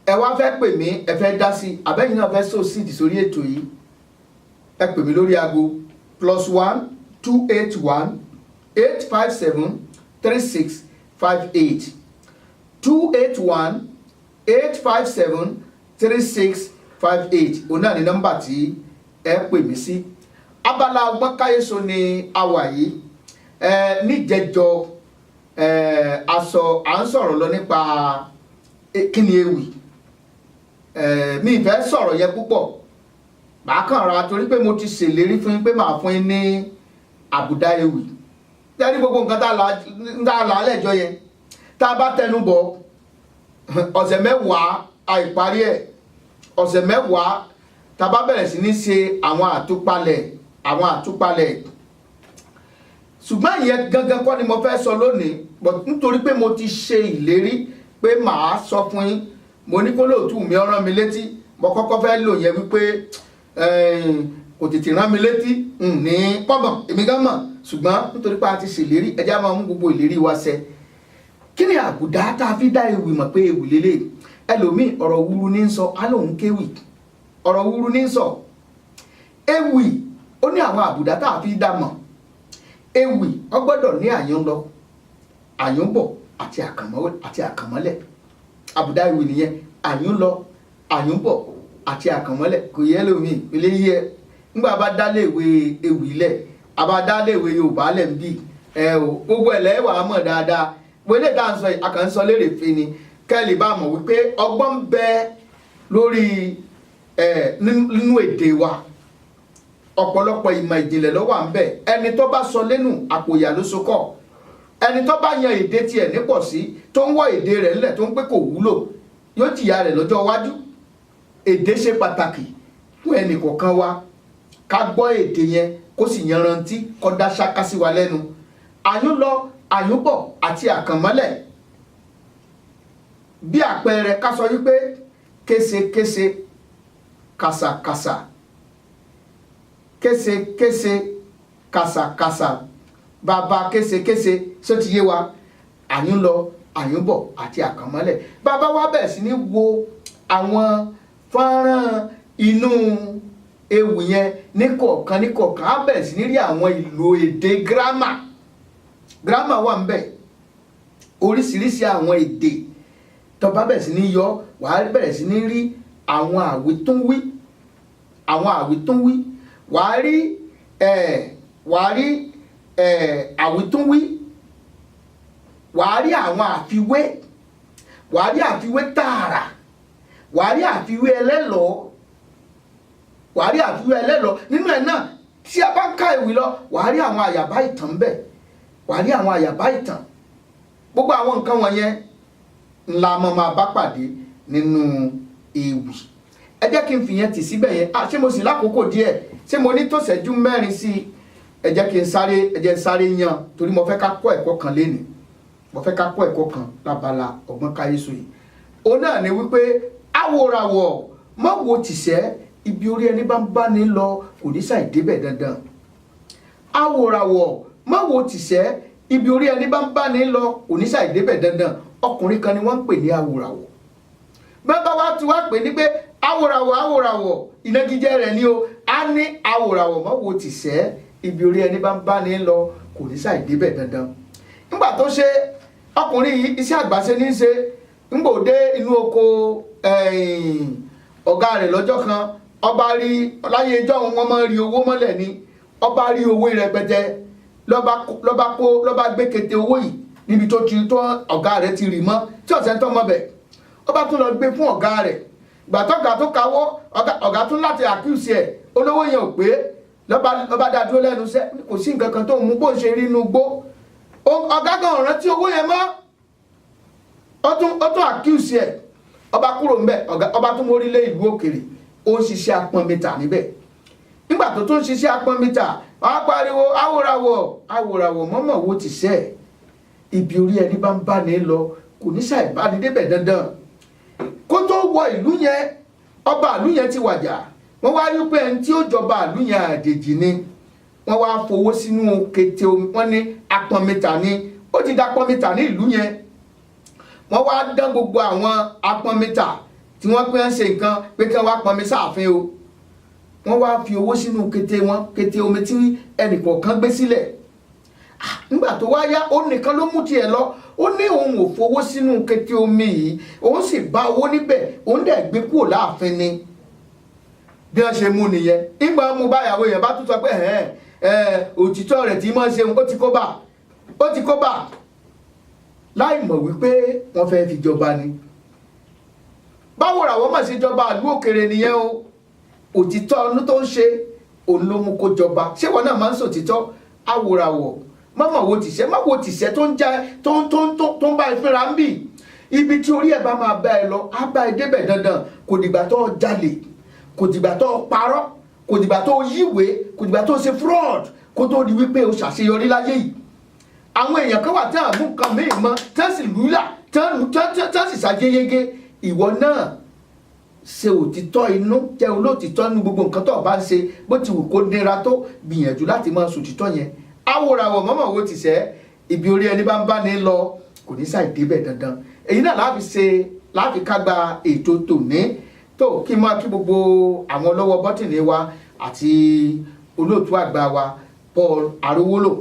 ẹ wá fẹ́ pè mí ẹ fẹ́ dá sí àbẹ́yìn náà fẹ́ sow seed sórí ètò yìí ẹ pè mí lórí aago +1 281 857 3658 281 857 3658 òun náà ni nọ́mbà tí ẹ pè mí sí. Abala ọgbọ́n káyéso ni a wà yìí níjẹjọ à ń sọ̀rọ̀ lọ nípa kíni ewì mi ìfẹ́ sọ̀rọ̀ yẹn púpọ̀ màá kàn ra torí pé mo ti ṣèlérí fún yín pé màá fún yín ní àbùdá ewì tẹ́lí gbogbo nǹkan tá a là á lẹ́jọ́ yẹn tá a bá tẹnu bọ̀ ọ̀sẹ̀ mẹ́wàá àìparí ẹ̀ ọ̀sẹ̀ mẹ́wàá tá a bá bẹ̀rẹ̀ sí ní ṣe àwọn àtúpalẹ̀ ṣùgbọ́n ìyẹn gangan kọ́ ni mo fẹ́ sọ lónìí nítorí pé mo ti ṣe ìlérí pé màá sọ fún yín mo ní kó lóòtú mi rán mi létí mo kọ́kọ́ fẹ́ lò yẹn wípé kò tètè rán mi létí ní pọ́bọ̀n èmi gan mọ̀ ṣùgbọ́n nítorí pé a ti ṣèlérí ẹjẹ́ máa mú gbogbo ìlérí wa ṣẹ. Kí ni àbùdá tá a fi dá ewì mọ̀ pé ewì lélẹ̀ ẹlòmíì ọ̀rọ̀ wúru ní sọ alóhùn kéwì ọ̀rọ̀ wúru ní sọ ewì ó ní àwọn àbùdá tá a fi dá mọ̀ ewì ó gbọ́dọ̀ ní àyànlọ àyànbọ̀ àti àkànmọ́lẹ̀ àbùdá ewì nìyẹn àyànlọ àyànbọ̀ àti àkànmọ́lẹ̀ kò yẹ lómi ilé yẹ nígbà bá dálé ìwé ewì lẹ̀ àbá dálé ìwé Yorùbá lẹ̀ ń bì gbogbo ẹ̀lẹ́ wà á mọ̀ dáadáa wọlé tá à ń sọ yìí àkànṣọ lérè fi ni kẹ́lì bá mọ̀ wípé ọgbọ́n bẹ lórí nínú èdè wa ọ̀pọ̀lọpọ̀ ìmọ̀ ìjìnlẹ̀ ló wà ń bẹ ẹni tó bá sọ lẹ́nu àpòyà ló so kọ́ ẹni tó bá yan èdè tiẹ̀ nípọ̀ sí tó ń wọ èdè rẹ̀ ńlẹ̀ tó ń pé kò wúlò yóò jìyà rẹ̀ lọ́jọ́ iwájú. Èdè ṣe pàtàkì fún ẹnì kọ̀ọ̀kan wa ká gbọ́ èdè yẹn kó sì yanrantí kó dá ṣáká sí wa lẹ́nu àyúnlọ àyúnbọ̀ àti àkànmọ́lẹ̀ bí àpẹẹrẹ ká sọ wípé késekése kàsàkàsà késekése kàsàkàsà bàbá késekése ṣó ti yé wa àyúnlọ àyúnbọ̀ àti àkànmọ́lẹ̀ bàbá wa bẹ̀rẹ̀ sí ní wo àwọn fọ́nrán inú ewì yẹn níkọ̀ọ̀kan á bẹ̀rẹ̀ sí ní rí àwọn ìlò èdè gírámà wà ń bẹ̀ oríṣiríṣi àwọn èdè tó bá bẹ̀rẹ̀ sí ní yọ wàá bẹ̀rẹ̀ sí ní rí àwọn àwítúnwí wàá rí àwítúnwí wàá rí àwọn àfiwé tààrà wàá rí àfiwé ẹlẹ́lọ́ nínú ẹ̀ náà tí a bá ń ká ìwé lọ wàá rí àwọn àyàbá ìtàn bẹ̀ gbogbo àwọn nǹkan wọ̀nyẹn ńlá mọ́ máa bá pàdé nínú ewì ẹ jẹ́ kí n fìyẹn tì síbẹ̀ yẹn ṣé mo sì lákòókò díẹ̀ ṣé mo ní tó ṣẹ́jú mẹ́rin sí ẹ jẹ́ kí n sáré yan torí mo fẹ́ ká kọ́ ẹ̀kọ́ kan lénìí lábala ọgbọ́n káyéso yìí òun náà ni wípé awòràwọ̀ má wo tìṣẹ́ ibi orí ẹni bá ń bá ní lọ kò ní ṣàì débẹ̀ dandan awòràwọ̀ má wo tìṣẹ́ ibi orí ẹni bá ń bá ní lọ kò ní ṣàì débẹ̀ dandan ọkùnrin kan ni wọ́n ń pè ní awòràwọ̀ bàbá wa ti wá pè ní pé awòràwọ̀ ìnagijẹ rẹ̀ ni o á ní awòràwọ̀ má wo tìṣẹ́ ibi orí ẹni bá ń bá ní lọ kò ní ṣàì débẹ̀ dandan nígbà tó ṣe ọkùnrin yìí iṣẹ́ àgbàṣe ní í ṣe ńgbò dé inú oko ọ̀gá rẹ̀ lọ́jọ́ kan ọba rí láyé ẹjọ́ wọn máa rí owó mọ́lẹ̀ ni ọba rí owó rẹpẹtẹ lọ́ba gbé kété owó yìí níbi tó ọ̀gá rẹ̀ ti rì mọ́ tí ọ̀sẹ̀ ń tọ́ mọ́ bẹ̀ ọba tún lọ gbé fún ọ̀gá rẹ̀ gbàtọ́gà tó kawọ́ ọ̀gá tún láti àkíyèsí ẹ̀ olówó yẹn ò pé lọ́ba dá dúró lẹ́nu iṣẹ́ kò sí nǹkan kan tó mú bó ṣe rí inú gbó ọ̀gá kan rántí owó yẹn mọ́ ó tún àkíyèsí ẹ̀ ọba kúrò ń bẹ̀ ọba tún mórí lé ìlú òkèrè ó ń ṣiṣẹ́ apọ́n mítà níbẹ̀ nígbà tó tún ṣiṣẹ́ apọ́n mítà wọ́n á pariwo awòràwọ̀ mọ́mọ́ wo ti ṣẹ́ ibi orí ẹni bá ń bá ní lọ kò ní ṣàì bá ní débẹ̀ dandan kó tó wọ ìlú yẹn ọba ìlú yẹn ti wàjà, wọ́n wá rí pé ẹni tí ó jọba ìlú yẹn àjèjì ni, wọ́n wá fowó sínú kété omi, wọ́n ní apọnmìtà ni, ó ti da apọnmìtà ní ìlú yẹn. Wọ́n wá dán gbogbo àwọn apọnmìtà tí wọ́n pé ń ṣe nǹkan pé kí wọ́n wá pọnmi sáàfin o, wọ́n wá fi owó sínú kété omi tí ẹnìkọ̀ọ̀kan gbé sílẹ̀. Nígbà tó wá yá, ó nìkan ló mú tiẹ̀ lọ, ó ní òun ò fowó sínú kété omi yìí, òun sì bá owó níbẹ̀, òun dẹ̀ gbé kúrò láàfin ni. Bí wọ́n ṣe mú nìyẹn. Nígbà mú báyàwó yẹn bá tún sọ pé òtítọ́ rẹ̀ tí mọ́ ṣe ó ti kó bà láì mọ̀ wípé wọ́n fẹ́ fi jọba ni. Báwo ràwọ́ mà ṣe jọba ìlú òkèrè nìyẹn o, òtítọ́ ọdún tó ń ṣe òun ló mú kó jọba. Ṣé wọn náà máa ń sòtítọ́? Awòràwọ̀ má wo tìṣẹ́ tó ń bá ìfínra ń bì. Ibi tí orí ẹ̀ bá máa bá ẹ lọ á bá ẹ débẹ̀ dandan. Kò dìgbà tó jalè, kò dìgbà tó parọ́, kò dìgbà tó yíwèé, kò dìgbà tó ṣe fraud kó tó di wípé o ṣàṣeyọrí láyé yìí. Àwọn èèyàn kan wà tí àwọn mú nǹkan mìíràn mọ́ tí wọ́n sì lùlà tí wọ́n sì ṣàjẹyẹgẹ. Ìwọ náà ṣe òtítọ́ inú, jẹ́ olóòtítọ́ nínú gbogbo nǹkan tó bá ń ṣe, bó ti wù kó nira tó, gbìyànjú láti máa sòtítọ́ yẹn. Awòràwọ̀ mọ́mọ́ wo tìṣẹ́, ibi orí ẹni bá ń bá ní lọ kò ní ṣàì débẹ̀ dandan. Èyí náà láfi kágbá ètò tòní tó kí n máa kí gbogbo àwọn lọ́wọ́ bọ́tìnì wa àti olóòtú àgbà wa Paul Arówólò.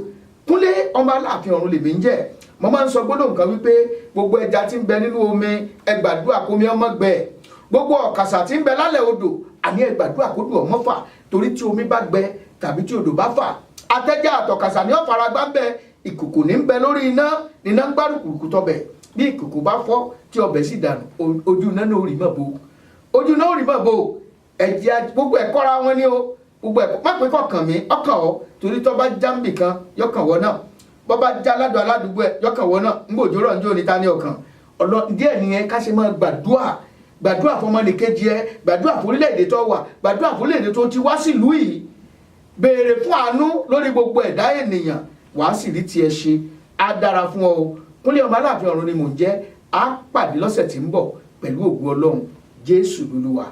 Kúnlé ọmọ Aláàfin ọ̀run lèmi ń jẹ́. Mo máa ń sọ gbólóhùn kan wípé gbogbo ẹja tí ń bẹ nínú omi ẹ gbàdúrà kómi ọmọ gbẹ, gbogbo ọ̀kàsà tí ń bẹ lálẹ́ odò àní ẹ gbàdúrà kódò ọmọ fà, torí tí omi bá gbẹ tàbí tí odò bá fà, atẹ́já àtọ̀kàsà ní ọ̀fara gbá ń bẹ, ìkòkò ní ń bẹ lórí iná níná ń gbárùkù tọbẹ̀. Bí ìkòkò bá fọ́ tí ọbẹ̀ sì dànù, ojú iná náà rí mọ̀ bò, ẹ̀jẹ̀ gbogbo ẹ̀kọ́ra wọn ni o, gbogbo ẹ̀kọ́ má pé kọ̀ọ̀kan mi ọkàn ọ́, torí tó bá já ń bì kan yọkàn wọ́n náà, bọ́ bá já aládùn aládùúgbò ẹ̀ yọkàn wọ́n náà, ń gbòjó rọ̀ ń jó níta ní ọkàn. Díẹ̀ nìyẹn ká ṣe máa gbàdúrà fọmọnìkejì ẹ, gbàdúrà fún orílẹ̀-èdè tó wà, gbàdúrà fún orílẹ̀-èdè tó ti wá sílùú yìí, béèrè fún àánú lórí gbogbo ẹ̀dá ènìyàn, wàá sì rí tiẹ̀ ṣe, á dára fún ọ o. Kúnlé ọmọ Aláàfin ọ̀run ni mò ń jẹ́. Á pàdé lọ́sẹ̀ tí ń bọ̀ pẹ̀lú ògo Ọlọ́run. Jésù lolúwa.